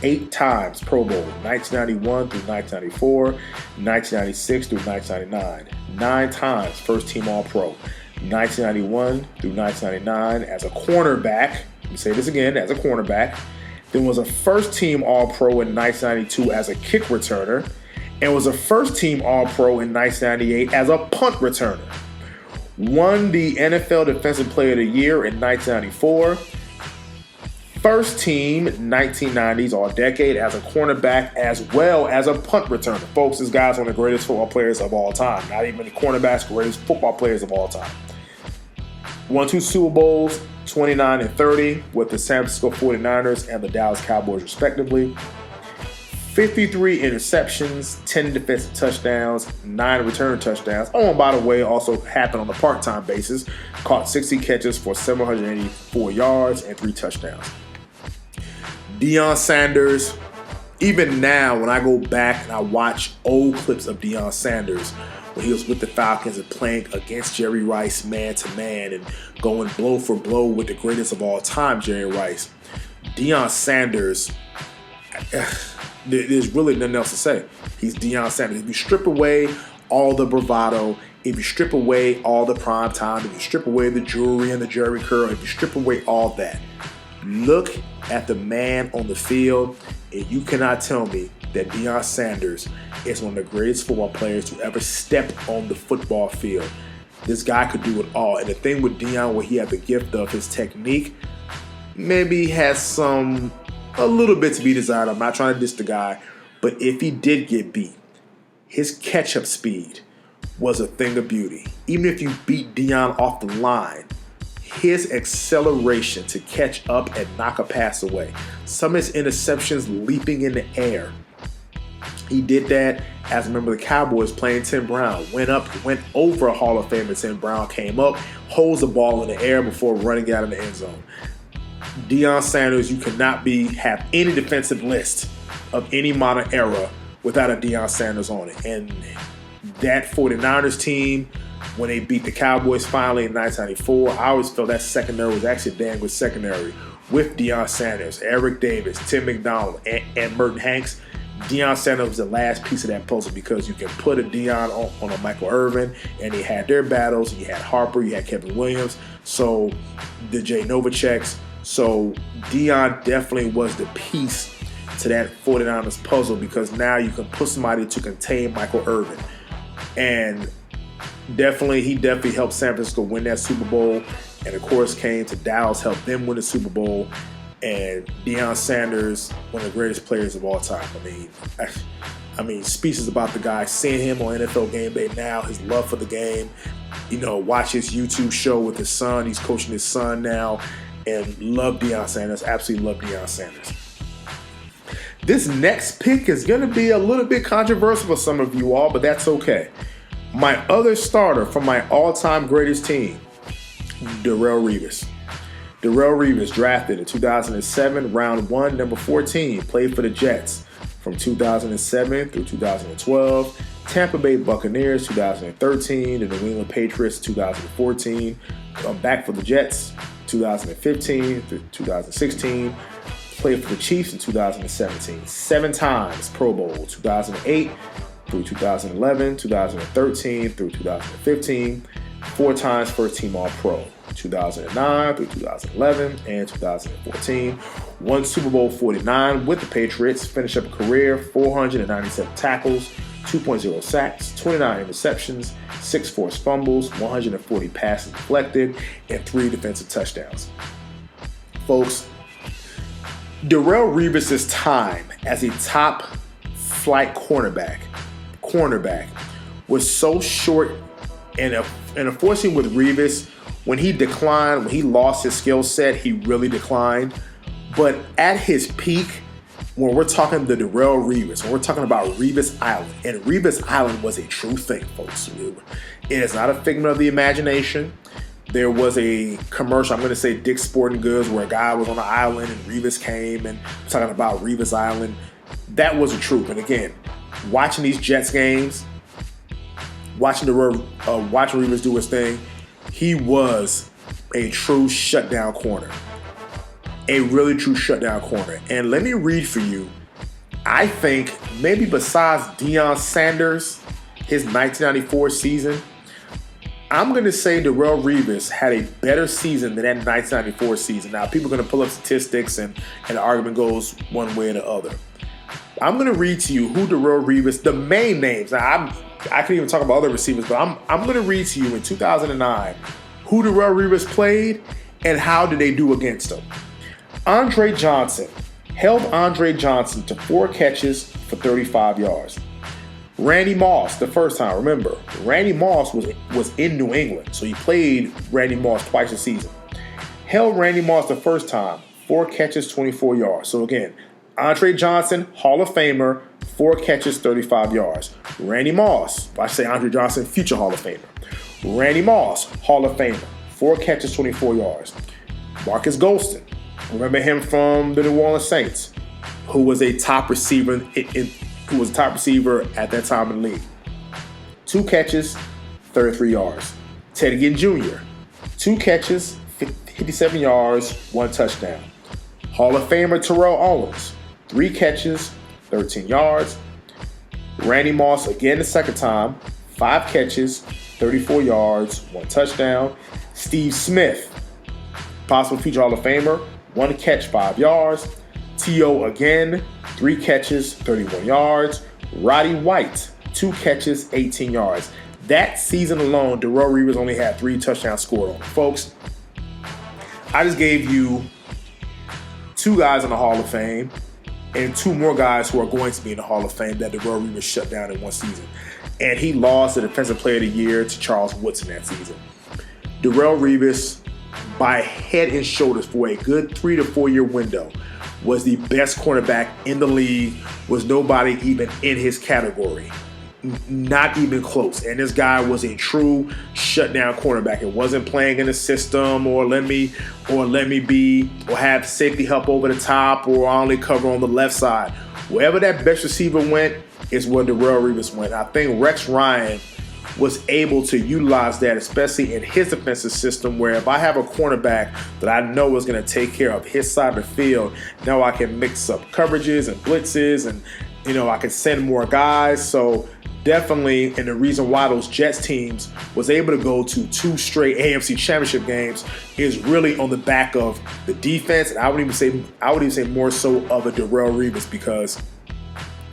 [SPEAKER 1] 8 times Pro Bowl, 1991 through 1994, 1996 through 1999, 9 times First Team All-Pro, 1991 through 1999 as a cornerback, let me say this again, as a cornerback, then was a first-team All-Pro in 1992 as a kick returner, and was a first-team All-Pro in 1998 as a punt returner. Won the NFL Defensive Player of the Year in 1994. first team 1990s All-Decade as a cornerback as well as a punt returner. Folks, this guy's one of the greatest football players of all time. Not even the cornerbacks, greatest football players of all time. Won 2 Super Bowls, 29 and 30 with the San Francisco 49ers and the Dallas Cowboys respectively. 53 interceptions, 10 defensive touchdowns, 9 return touchdowns. Oh, and by the way, also happened on a part-time basis. Caught 60 catches for 784 yards and 3 touchdowns. Deion Sanders, even now when I go back and I watch old clips of Deion Sanders when he was with the Falcons and playing against Jerry Rice man-to-man and going blow for blow with the greatest of all time, Jerry Rice. Deion Sanders... There's really nothing else to say. He's Deion Sanders. If you strip away all the bravado, if you strip away all the prime time, if you strip away the jewelry and the Jerry curl, if you strip away all that, look at the man on the field, and you cannot tell me that Deion Sanders is one of the greatest football players to ever step on the football field. This guy could do it all. And the thing with Deion, where he had the gift of his technique, maybe has a little bit to be desired. I'm not trying to diss the guy, but if he did get beat, his catch-up speed was a thing of beauty. Even if you beat Deion off the line, his acceleration to catch up and knock a pass away, some of his interceptions leaping in the air, he did that as a member of the Cowboys playing Tim Brown. Went over a Hall of Famer. Tim Brown came up, holds the ball in the air before running out of the end zone. Deion Sanders, you cannot have any defensive list of any modern era without a Deion Sanders on it. And that 49ers team, when they beat the Cowboys finally in 1994, I always felt that secondary was actually a damn good secondary with Deion Sanders, Eric Davis, Tim McDonald, and Merton Hanks. Deion Sanders was the last piece of that puzzle because you can put a Deion on a Michael Irvin, and they had their battles. You had Harper, you had Kevin Williams, so the Jay Novaceks. So Deion definitely was the piece to that 49ers puzzle because now you can put somebody to contain Michael Irvin. And he definitely helped San Francisco win that Super Bowl. And of course came to Dallas, helped them win the Super Bowl. And Deion Sanders, one of the greatest players of all time. I mean, speeches about the guy, seeing him on NFL Game Day now, his love for the game. You know, watch his YouTube show with his son. He's coaching his son now. And love Deion Sanders. Absolutely love Deion Sanders. This next pick is going to be a little bit controversial for some of you all, but that's okay. My other starter from my all-time greatest team, Darrelle Revis. Darrelle Revis, drafted in 2007, round 1, number 14, played for the Jets from 2007 through 2012, Tampa Bay Buccaneers 2013, the New England Patriots 2014, come back for the Jets 2015 through 2016, played for the Chiefs in 2017, 7 times Pro Bowl, 2008 through 2011, 2013 through 2015, 4 times First Team All-Pro, 2009 through 2011 and 2014, won Super Bowl 49 with the Patriots, finished up a career 497 tackles, 2.0 sacks, 29 interceptions, 6 forced fumbles, 140 passes deflected, and 3 defensive touchdowns. Folks, Darrelle Revis' time as a top flight cornerback was so short, and unfortunately with Revis, when he declined, when he lost his skill set, he really declined. But at his peak, when we're talking the Darrelle Revis, when we're talking about Revis Island, and Revis Island was a true thing, folks. It is not a figment of the imagination. There was a commercial, I'm going to say Dick's Sporting Goods, where a guy was on an island and Revis came and talking about Revis Island. That was a truth. And again, watching these Jets games, watching Revis do his thing, he was a true shutdown corner. A really true shutdown corner. And let me read for you, I think maybe besides Deion Sanders, his 1994 season, I'm going to say Darrelle Revis had a better season than that 1994 season. Now, people are going to pull up statistics and the argument goes one way or the other. I'm going to read to you who Darrelle Revis, the main names. Now, I can even talk about other receivers, but I'm going to read to you in 2009 who Darrelle Revis played and how did they do against him. Andre Johnson held Andre Johnson to 4 catches for 35 yards. Randy Moss, the first time, remember, Randy Moss was in New England, so he played Randy Moss twice a season. Held Randy Moss the first time, 4 catches, 24 yards. So again, Andre Johnson, Hall of Famer, 4 catches, 35 yards. Randy Moss, I say Andre Johnson, future Hall of Famer. Randy Moss, Hall of Famer, 4 catches, 24 yards. Marcus Golston, remember him from the New Orleans Saints, who was a top receiver at that time in the league. 2 catches, 33 yards. Ted Ginn Jr., 2 catches, 57 yards, 1 touchdown. Hall of Famer Terrell Owens, 3 catches, 13 yards. Randy Moss again the second time, 5 catches, 34 yards, 1 touchdown. Steve Smith, possible future Hall of Famer, 1 catch, 5 yards. T.O. again, 3 catches, 31 yards. Roddy White, 2 catches, 18 yards. That season alone, Darrelle Revis only had 3 touchdowns scored on. Folks, I just gave you 2 guys in the Hall of Fame and 2 more guys who are going to be in the Hall of Fame that Darrelle Revis shut down in one season. And he lost the Defensive Player of the Year to Charles Woodson that season. Darrelle Revis, by head and shoulders for a good 3 to 4 year window, was the best cornerback in the league, was nobody even in his category. Not even close. And this guy was a true shutdown cornerback. It wasn't playing in the system or let me be or have safety help over the top or only cover on the left side. Wherever that best receiver went is where Darrelle Revis went. I think Rex Ryan was able to utilize that, especially in his defensive system, where if I have a cornerback that I know is going to take care of his side of the field, now I can mix up coverages and blitzes and, I can send more guys. So definitely, and the reason why those Jets teams was able to go to 2 straight AFC Championship games is really on the back of the defense, and I would even say more so of a Darrelle Revis, because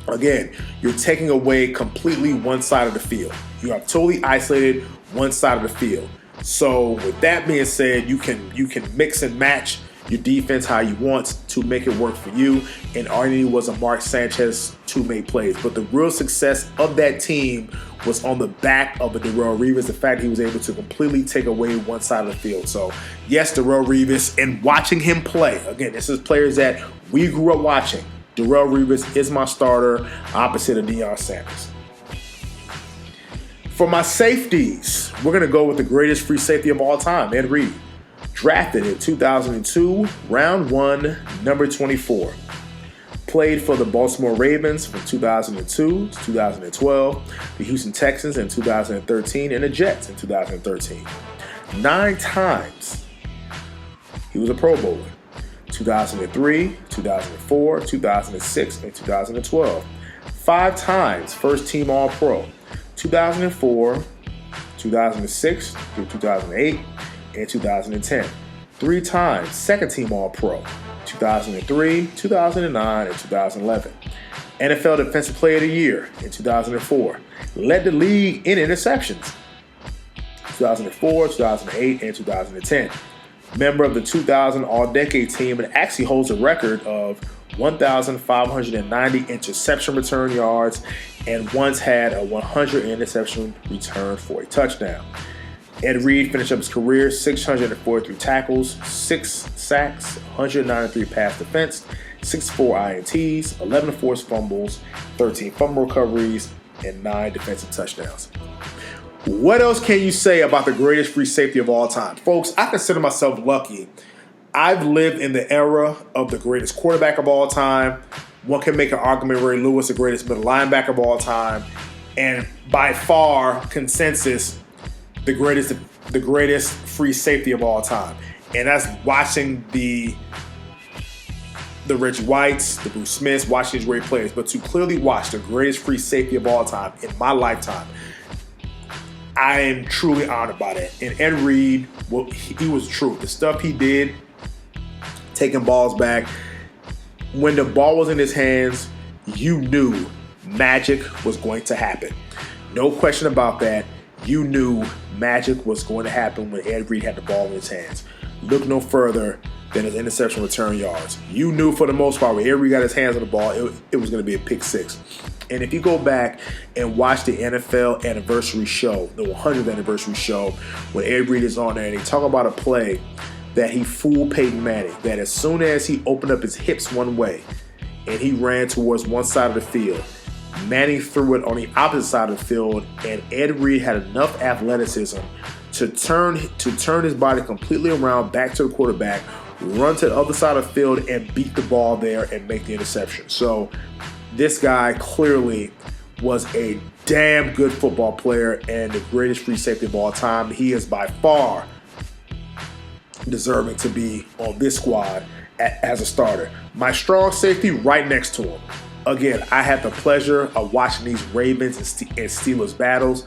[SPEAKER 1] again, you're taking away completely one side of the field. You have totally isolated one side of the field. So with that being said, you can mix and match your defense how you want to make it work for you. And all you need was a Mark Sanchez to make plays. But the real success of that team was on the back of a Darrelle Revis, the fact he was able to completely take away one side of the field. So yes, Darrelle Revis, and watching him play, again, this is players that we grew up watching. Darrelle Revis is my starter opposite of Deion Sanders. For my safeties, we're going to go with the greatest free safety of all time, Ed Reed. Drafted in 2002, round 1, number 24. Played for the Baltimore Ravens from 2002 to 2012, the Houston Texans in 2013, and the Jets in 2013. 9 times he was a Pro Bowler. 2003, 2004, 2006, and 2012. 5 times first team All-Pro. 2004, 2006 through 2008, and 2010. 3 times second team All-Pro. 2003, 2009, and 2011. NFL Defensive Player of the Year in 2004. Led the league in interceptions. 2004, 2008, and 2010. Member of the 2000 All-Decade team, and actually holds a record of 1,590 interception return yards and once had a 100 interception return for a touchdown. Ed Reed finished up his career 643 tackles, 6 sacks, 193 pass defense, 64 INTs, 11 forced fumbles, 13 fumble recoveries, and 9 defensive touchdowns. What else can you say about the greatest free safety of all time? Folks, I consider myself lucky. I've lived in the era of the greatest quarterback of all time. One can make an argument Ray Lewis, the greatest middle linebacker of all time. And by far, consensus, the greatest free safety of all time. And that's watching the Reggie Whites, the Bruce Smiths, watching these great players. But to clearly watch the greatest free safety of all time in my lifetime, I am truly honored by that. And Ed Reed, well, he was true. The stuff he did, taking balls back, when the ball was in his hands, you knew magic was going to happen. No question about that. You knew magic was going to happen when Ed Reed had the ball in his hands. Look no further than his interception return yards. You knew for the most part, whenever he got his hands on the ball, it was going to be a pick six. And if you go back and watch the NFL anniversary show, the 100th anniversary show, when Ed Reed is on there and they talk about a play that he fooled Peyton Manning, that as soon as he opened up his hips one way and he ran towards one side of the field, Manning threw it on the opposite side of the field, and Ed Reed had enough athleticism to turn his body completely around back to the quarterback, run to the other side of the field, and beat the ball there and make the interception. So this guy clearly was a damn good football player and the greatest free safety of all time. He is by far deserving to be on this squad as a starter. My strong safety right next to him. Again, I had the pleasure of watching these Ravens and Steelers battles,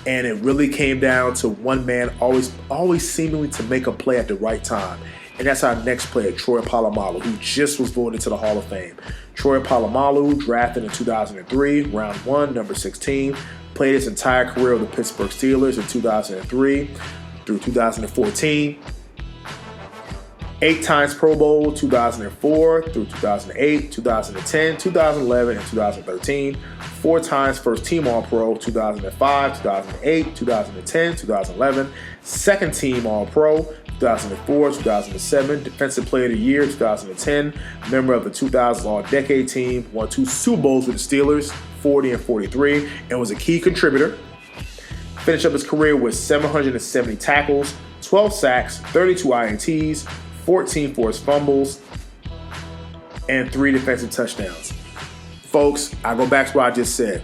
[SPEAKER 1] and it really came down to one man always seemingly to make a play at the right time. And that's our next player, Troy Polamalu, who just was voted to the Hall of Fame. Troy Polamalu, drafted in 2003, round 1, number 16, played his entire career with the Pittsburgh Steelers in 2003 through 2014. 8 times Pro Bowl, 2004 through 2008, 2010, 2011, and 2013. 4 times First Team All-Pro, 2005, 2008, 2010, 2011. Second Team All-Pro, 2004, 2007. Defensive Player of the Year, 2010. Member of the 2000 All-Decade Team. Won 2 Super Bowls with the Steelers, 40 and 43, and was a key contributor. Finished up his career with 770 tackles, 12 sacks, 32 INTs, 14 forced fumbles, and 3 defensive touchdowns. Folks, I go back to what I just said.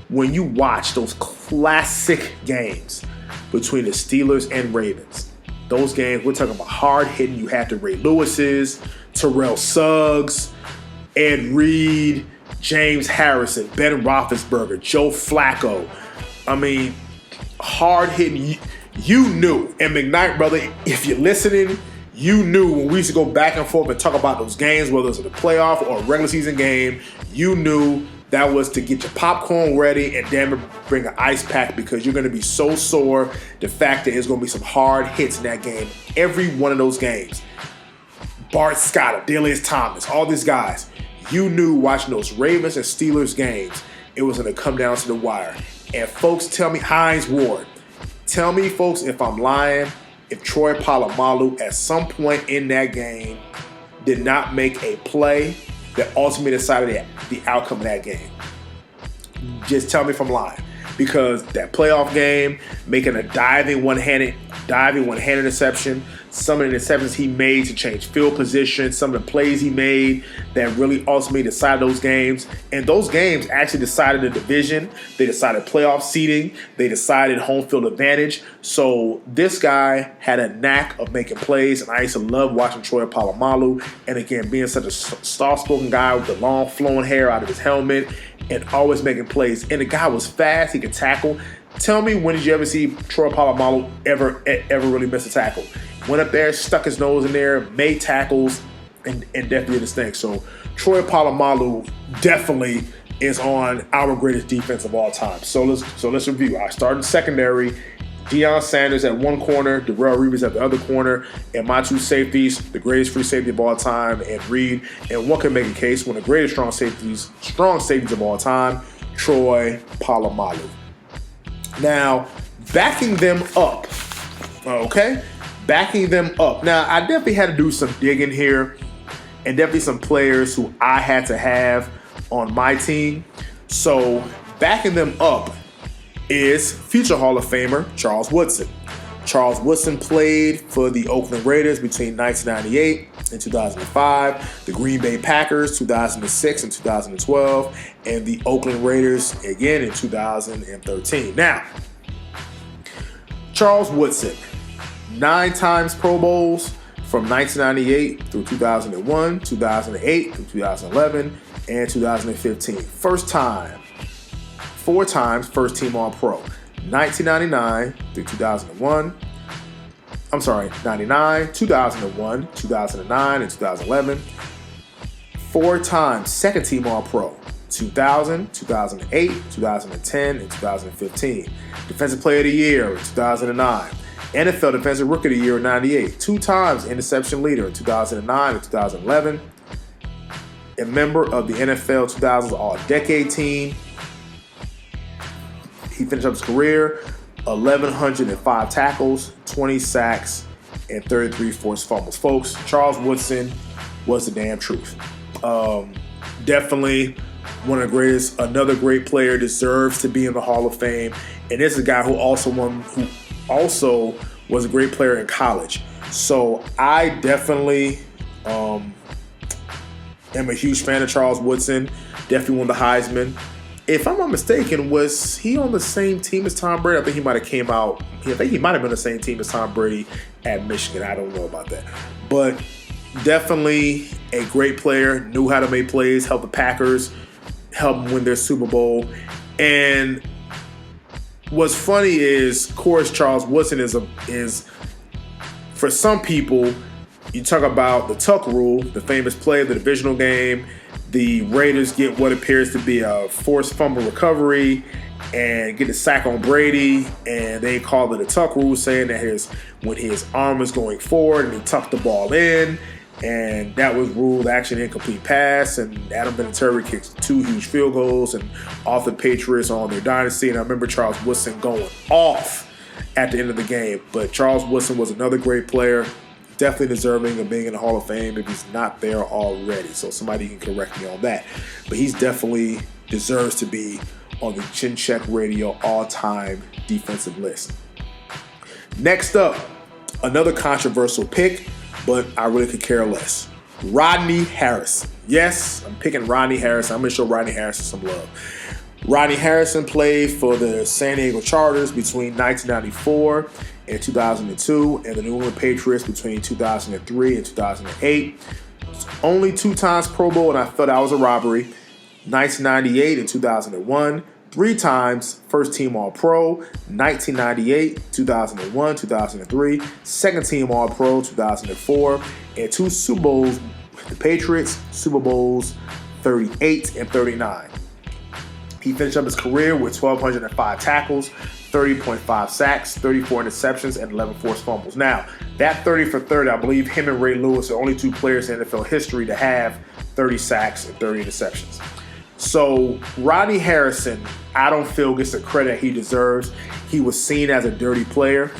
[SPEAKER 1] When you watch those classic games between the Steelers and Ravens, those games, we're talking about hard hitting. You had the Ray Lewis's, Terrell Suggs, Ed Reed, James Harrison, Ben Roethlisberger, Joe Flacco. I mean, hard hitting. You knew. And McKnight, brother, if you're listening, you knew when we used to go back and forth and talk about those games, whether it was a playoff or a regular season game, you knew that was to get your popcorn ready and damn bring an ice pack, because you're going to be so sore the fact that there's going to be some hard hits in that game. Every one of those games. Bart Scott, Adelius Thomas, all these guys. You knew watching those Ravens and Steelers games, it was going to come down to the wire. And folks, tell me, Hines Ward, tell me, folks, if I'm lying, if Troy Polamalu at some point in that game did not make a play that ultimately decided the outcome of that game. Just tell me if I'm lying. Because that playoff game, making a diving one-handed interception, some of the interceptions he made to change field position, some of the plays he made that really ultimately decided those games. And those games actually decided the division. They decided playoff seeding. They decided home field advantage. So this guy had a knack of making plays, and I used to love watching Troy Polamalu. And again, being such a soft-spoken guy with the long flowing hair out of his helmet and always making plays. And the guy was fast. He could tackle. Tell me, when did you ever see Troy Polamalu ever really miss a tackle? Went up there, stuck his nose in there, made tackles, and definitely did his thing. So Troy Polamalu definitely is on our greatest defense of all time. So let's review. I started secondary. Deion Sanders at one corner, Darrelle Revis at the other corner, and my 2 safeties, the greatest free safety of all time, Ed Reed. And one can make a case, one of the greatest strong safeties of all time, Troy Polamalu. Now, backing them up, okay? Backing them up. Now, I definitely had to do some digging here, and definitely some players who I had to have on my team. So, backing them up is future Hall of Famer Charles Woodson. Charles Woodson played for the Oakland Raiders between 1998 and 2005, the Green Bay Packers 2006 and 2012, and the Oakland Raiders again in 2013. Now, Charles Woodson, 9 times Pro Bowls from 1998 through 2001, 2008 through 2011, and 2015. 4 times First Team All-Pro, 1999 through 2001. 99, 2001, 2009, and 2011. 4 times Second Team All-Pro, 2000, 2008, 2010, and 2015. Defensive Player of the Year in 2009. NFL Defensive Rookie of the Year in 98. 2 times interception leader in 2009 and 2011. A member of the NFL 2000s All-Decade Team. He finished up his career 1,105 tackles, 20 sacks, and 33 forced fumbles. Folks, Charles Woodson was the damn truth. Definitely one of the greatest. Another great player, deserves to be in the Hall of Fame. And this is a guy who also was a great player in college. So I definitely am a huge fan of Charles Woodson. Definitely won the Heisman. If I'm not mistaken, was he on the same team as Tom Brady? I think he might have came out. I think he might have been the same team as Tom Brady at Michigan. I don't know about that. But definitely a great player. Knew how to make plays, help the Packers, help them win their Super Bowl. And what's funny is, of course, Charles Woodson is for some people, you talk about the Tuck rule, the famous play of the divisional game. The Raiders get what appears to be a forced fumble recovery and get a sack on Brady, and they call it a Tuck rule, saying that when his arm was going forward and he tucked the ball in, and that was ruled actually an incomplete pass, and Adam Vinatieri kicked 2 huge field goals and off the Patriots on their dynasty. And I remember Charles Woodson going off at the end of the game. But Charles Woodson was another great player, definitely deserving of being in the Hall of Fame if he's not there already. So somebody can correct me on that. But he's definitely deserves to be on the Chin Check Radio all-time defensive list. Next up, another controversial pick, but I really could care less. Rodney Harrison. Yes, I'm picking Rodney Harrison. I'm going to show Rodney Harrison some love. Rodney Harrison played for the San Diego Chargers between 1994 and 2002, and the New England Patriots between 2003 and 2008. Only 2 times Pro Bowl, and I felt that was a robbery. 1998 and 2001. 3 times first team All-Pro, 1998, 2001, 2003, second team All-Pro, 2004, and 2 Super Bowls with the Patriots, Super Bowls 38 and 39. He finished up his career with 1,205 tackles, 30.5 sacks, 34 interceptions, and 11 forced fumbles. Now, that 30 for 30, I believe him and Ray Lewis are only 2 players in NFL history to have 30 sacks and 30 interceptions. So Rodney Harrison, I don't feel gets the credit he deserves. He was seen as a dirty player,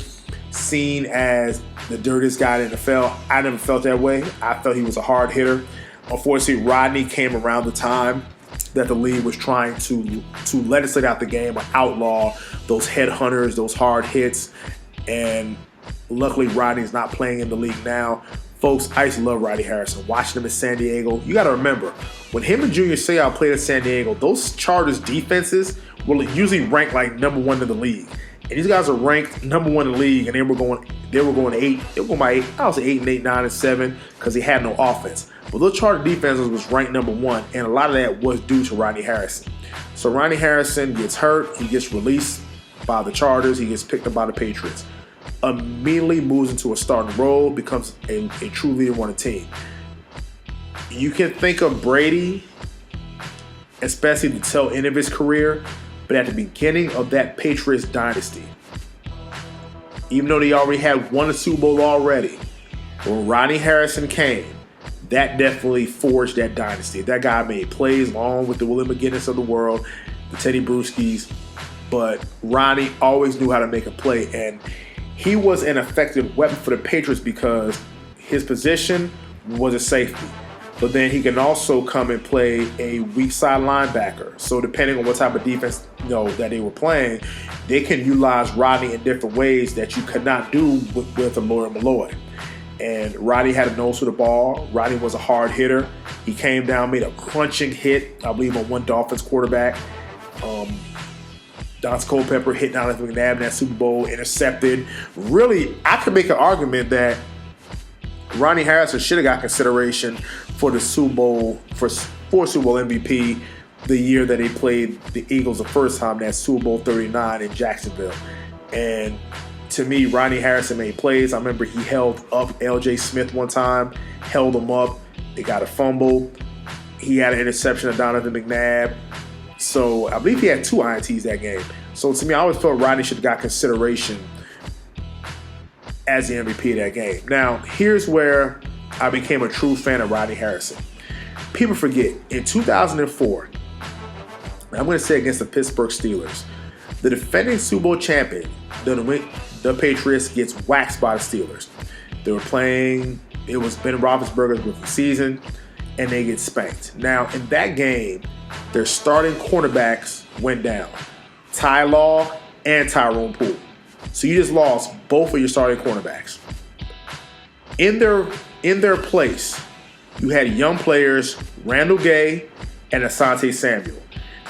[SPEAKER 1] seen as the dirtiest guy in the NFL. I never felt that way. I felt he was a hard hitter. Unfortunately, Rodney came around the time that the league was trying to legislate out the game or outlaw those headhunters, those hard hits. And luckily, Rodney's not playing in the league now. Folks, I used to love Rodney Harrison. Watching him in San Diego. You got to remember, when him and Junior Seau played in San Diego, those Chargers defenses were usually ranked like number 1 in the league. And these guys are ranked number 1 in the league, and they were going 8. They were going by 8. I was 8 and 8, 9 and 7 because they had no offense. But those Charger defenses was ranked number 1, and a lot of that was due to Rodney Harrison. So Rodney Harrison gets hurt. He gets released by the Chargers. He gets picked up by the Patriots. Immediately moves into a starting role, becomes a true leader on a team. You can think of Brady, especially the tail end of his career, but at the beginning of that Patriots dynasty, even though they already had won a Super Bowl already, when Rodney Harrison came, that definitely forged that dynasty. That guy made plays along with the Willie McGinnis of the world, the Teddy Bruschi's, but Rodney always knew how to make a play, and he was an effective weapon for the Patriots because his position was a safety. But then he can also come and play a weak side linebacker. So depending on what type of defense that they were playing, they can utilize Rodney in different ways that you could not do with Malloy. And Rodney had a nose for the ball. Rodney was a hard hitter. He came down, made a crunching hit, I believe, on one Dolphins quarterback. Don Culpepper hit Donovan McNabb in that Super Bowl, intercepted. Really, I could make an argument that Rodney Harrison should have got consideration for the Super Bowl, for Super Bowl MVP the year that they played the Eagles the first time, that Super Bowl 39 in Jacksonville. And to me, Rodney Harrison made plays. I remember he held up LJ Smith one time, held him up. They got a fumble. He had an interception of Donovan McNabb. So I believe he had 2 INTs that game. So to me, I always felt Rodney should have got consideration as the MVP of that game. Now, here's where I became a true fan of Rodney Harrison. People forget, in 2004, I'm going to say against the Pittsburgh Steelers, the defending Super Bowl champion, the Patriots, gets waxed by the Steelers. They were playing, it was Ben Roethlisberger's rookie season, and they get spanked. Now, in that game, their starting cornerbacks went down, Ty Law and Tyrone Poole. So you just lost both of your starting cornerbacks. In their place, you had young players, Randall Gay and Asante Samuel.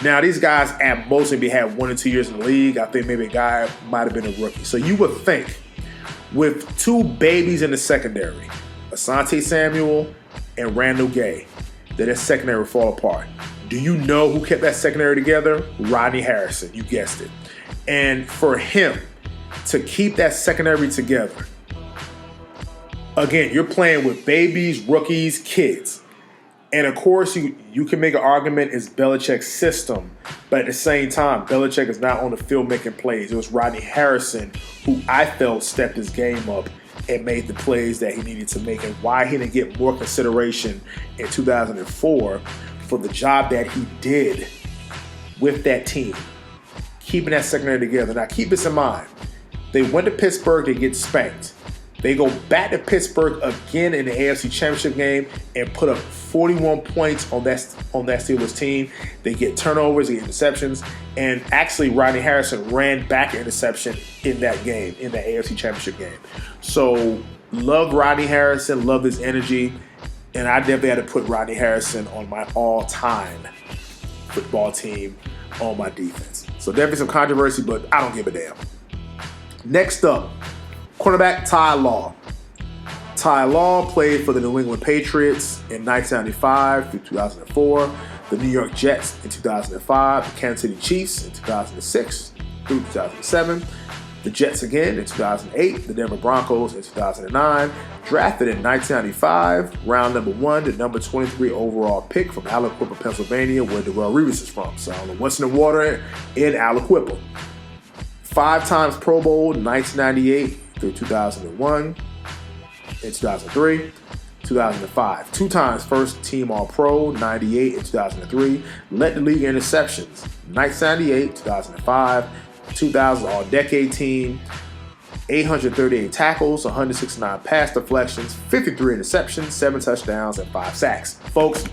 [SPEAKER 1] Now, these guys at most maybe had 1 or 2 years in the league. I think maybe a guy might have been a rookie. So you would think with two babies in the secondary, Asante Samuel and Randall Gay, that his secondary would fall apart. Do you know who kept that secondary together? Rodney Harrison, you guessed it. And for him to keep that secondary together, again, you're playing with babies, rookies, kids. And of course, you can make an argument it's Belichick's system, but at the same time, Belichick is not on the field making plays. It was Rodney Harrison who I felt stepped his game up and made the plays that he needed to make, and why he didn't get more consideration in 2004 for the job that he did with that team, keeping that secondary together. Now, keep this in mind. They went to Pittsburgh to get spanked. They go back to Pittsburgh again in the AFC Championship game and put up 41 points on that Steelers team. They get turnovers, they get interceptions, and actually Rodney Harrison ran back an interception in that game, in the AFC Championship game. So, love Rodney Harrison, love his energy, and I definitely had to put Rodney Harrison on my all-time football team on my defense. So definitely some controversy, but I don't give a damn. Next up, cornerback Ty Law. Ty Law played for the New England Patriots in 1995 through 2004, the New York Jets in 2005, the Kansas City Chiefs in 2006 through 2007, the Jets again in 2008, the Denver Broncos in 2009, drafted in 1995, round number 1, the number 23 overall pick from Aliquippa, Pennsylvania, where REVIS is from. So on the what's in the water in Aliquippa. 5 times Pro Bowl, 1998 through 2001, in 2003, 2005. 2 times first team All-Pro, 98 and 2003. Led the league in interceptions, 1998, 2005, 2000 All-Decade team, 838 tackles, 169 pass deflections, 53 interceptions, 7 touchdowns, and 5 sacks. Folks,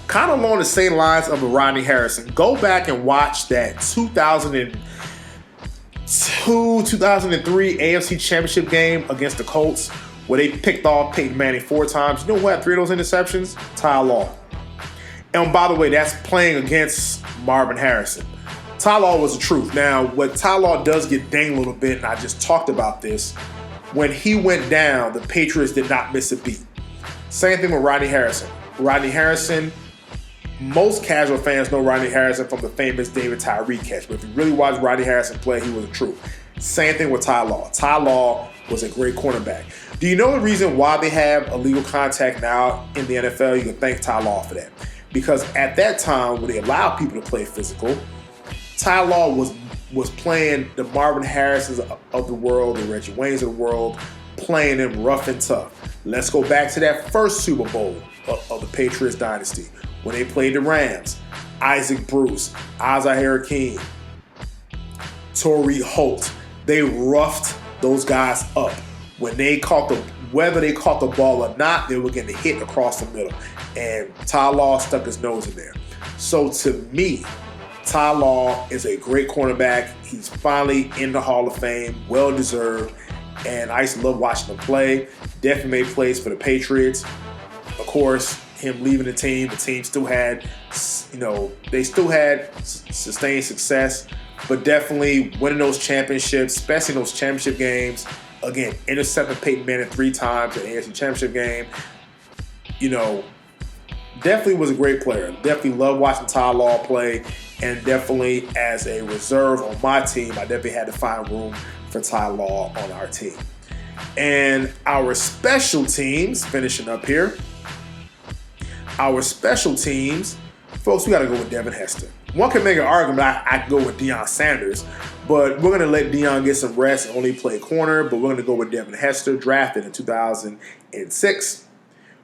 [SPEAKER 1] kind of along the same lines of Rodney Harrison, go back and watch that 2002-2003 AFC Championship game against the Colts where they picked off Peyton Manning 4 times. You know who had 3 of those interceptions? Ty Law. And by the way, that's playing against Marvin Harrison. Ty Law was the truth. Now, what Ty Law does get dinged a little bit, and I just talked about this, when he went down, the Patriots did not miss a beat. Same thing with Rodney Harrison. Rodney Harrison, most casual fans know Rodney Harrison from the famous David Tyree catch, but if you really watch Rodney Harrison play, he was the truth. Same thing with Ty Law. Ty Law was a great cornerback. Do you know the reason why they have illegal contact now in the NFL? You can thank Ty Law for that. Because at that time, when they allowed people to play physical, Ty Law was playing the Marvin Harrisons of the world, the Reggie Waynes of the world, playing them rough and tough. Let's go back to that first Super Bowl of the Patriots dynasty when they played the Rams. Isaac Bruce, Isaiah Hakeem, Torrey Holt. They roughed those guys up. When they whether they caught the ball or not, they were getting hit across the middle. And Ty Law stuck his nose in there. So to me, Ty Law is a great cornerback. He's finally in the Hall of Fame, well-deserved. And I used to love watching him play. Definitely made plays for the Patriots. Of course, him leaving the team still had, they still had sustained success. But definitely winning those championships, especially those championship games. Again, intercepting Peyton Manning 3 times in the AFC Championship game. Definitely was a great player. Definitely loved watching Ty Law play. And definitely as a reserve on my team, I definitely had to find room for Ty Law on our team. And our special teams, finishing up here. Our special teams, folks, we got to go with Devin Hester. one can make an argument I could go with Deion Sanders, but we're going to let Deion get some rest and only play corner, but we're going to go with Devin Hester, drafted in 2006.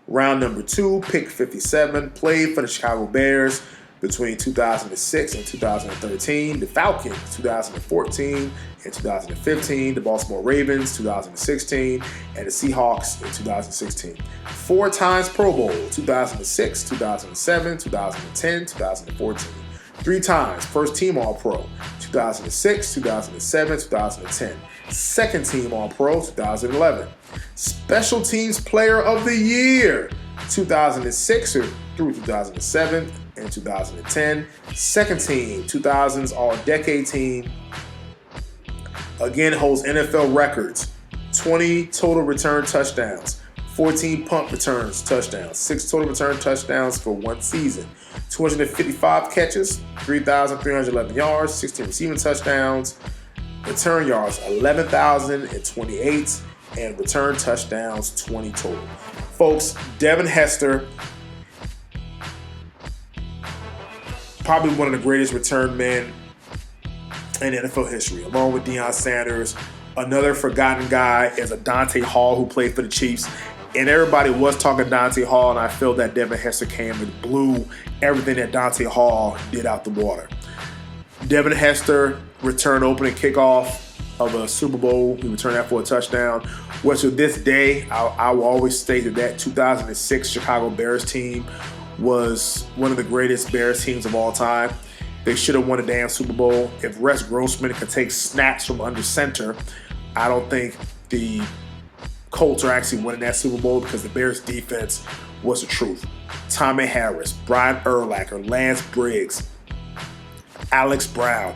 [SPEAKER 1] Round number 2, pick 57, played for the Chicago Bears between 2006 and 2013, the Falcons 2014 and 2015, the Baltimore Ravens 2016, and the Seahawks in 2016. 4 times Pro Bowl, 2006, 2007, 2010, 2014. 3 times first team All-Pro, 2006, 2007, 2010. Second team All-Pro, 2011. Special Teams Player of the Year, 2006 through 2007 and 2010. Second team, 2000s All-Decade Team. Again, holds NFL records. 20 total return touchdowns, 14 punt returns touchdowns, 6 total return touchdowns for 1 season, 255 catches, 3,311 yards, 16 receiving touchdowns, return yards 11,028, and return touchdowns 20 total. Folks, Devin Hester, probably one of the greatest return men in NFL history, along with Deion Sanders. Another forgotten guy is a Dante Hall who played for the Chiefs. And everybody was talking Dante Hall, and I feel that Devin Hester came and blew everything that Dante Hall did out the water. Devin Hester returned opening kickoff of a Super Bowl. He returned that for a touchdown. Which to this day, I will always state that 2006 Chicago Bears team was one of the greatest Bears teams of all time. They should have won a damn Super Bowl. If Rex Grossman could take snaps from under center, I don't think the Colts are actually winning that Super Bowl, because the Bears defense was the truth. Tommy Harris, Brian Urlacher, Lance Briggs, Alex Brown.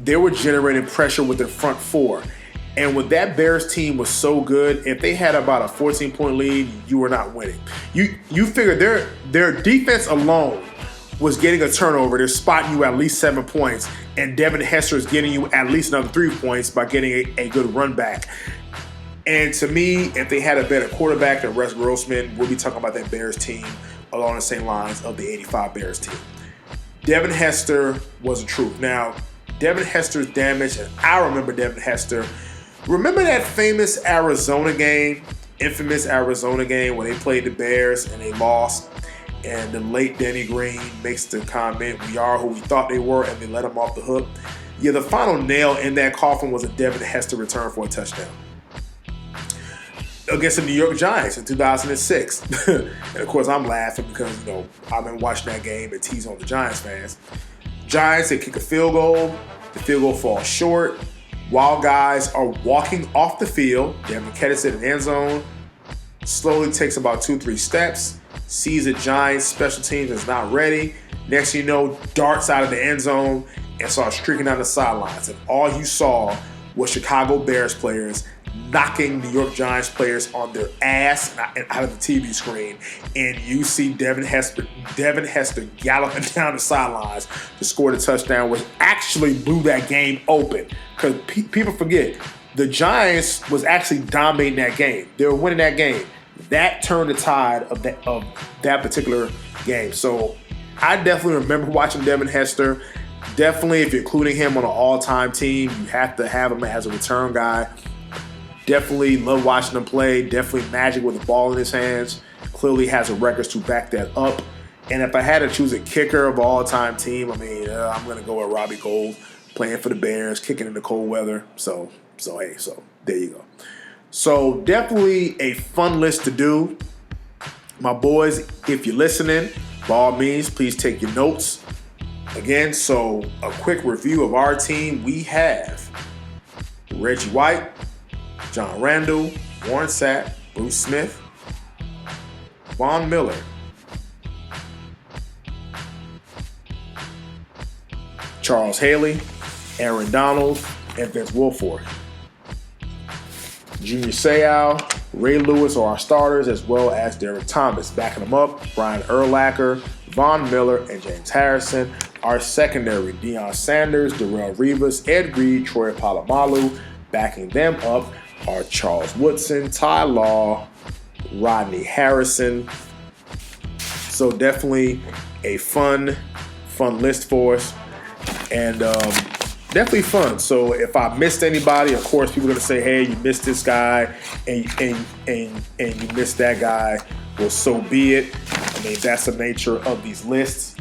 [SPEAKER 1] They were generating pressure with their front 4. And when that Bears team was so good, if they had about a 14-point lead, you were not winning. You figure their defense alone was getting a turnover. They're spotting you at least 7 points, and Devin Hester is getting you at least another 3 points by getting a good run back. And to me, if they had a better quarterback than Rex Grossman, we'll be talking about that Bears team along the same lines of the 85 Bears team. Devin Hester was the truth. Now, Devin Hester's damage, and I remember Devin Hester. Remember that famous Arizona game, infamous Arizona game where they played the Bears and they lost? And the late Denny Green makes the comment, "We are who we thought they were," and they let them off the hook. Yeah, the final nail in that coffin was a Devin Hester return for a touchdown against the New York Giants in 2006. And of course, I'm laughing because, I've been watching that game and teasing on the Giants fans. Giants, they kick a field goal. The field goal falls short. While guys are walking off the field, Devin catches it in the end zone, slowly takes about 2-3 steps, sees the Giants special teams is not ready. Next thing you know, darts out of the end zone and starts streaking down the sidelines. And all you saw was Chicago Bears players knocking New York Giants players on their ass and out of the TV screen. And you see Devin Hester galloping down the sidelines to score the touchdown, which actually blew that game open. Because people forget, the Giants was actually dominating that game. They were winning that game. That turned the tide of that particular game. So I definitely remember watching Devin Hester. Definitely, if you're including him on an all-time team, you have to have him as a return guy. Definitely love watching him play. Definitely magic with the ball in his hands. Clearly has the records to back that up. And if I had to choose a kicker of an all-time team, I'm going to go with Robbie Gould, playing for the Bears, kicking in the cold weather. So there you go. So definitely a fun list to do. My boys, if you're listening, by all means, please take your notes. Again, so a quick review of our team. We have Reggie White, John Randle, Warren Sapp, Bruce Smith, Von Miller, Charles Haley, Aaron Donald, and Vince Wilfork. Junior Seau, Ray Lewis are our starters, as well as Derek Thomas. Backing them up, Brian Urlacher, Von Miller, and James Harrison. Our secondary, Deion Sanders, Darrelle Revis, Ed Reed, Troy Polamalu. Backing them up are Charles Woodson, Ty Law, Rodney Harrison. So definitely a fun list for us. and definitely fun. So if I missed anybody, of course, people are gonna say, "Hey, you missed this guy, and you missed that guy." Well, so be it. I mean, that's the nature of these lists.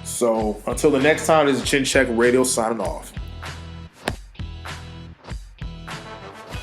[SPEAKER 1] So until the next time, this is Chin Check Radio signing off.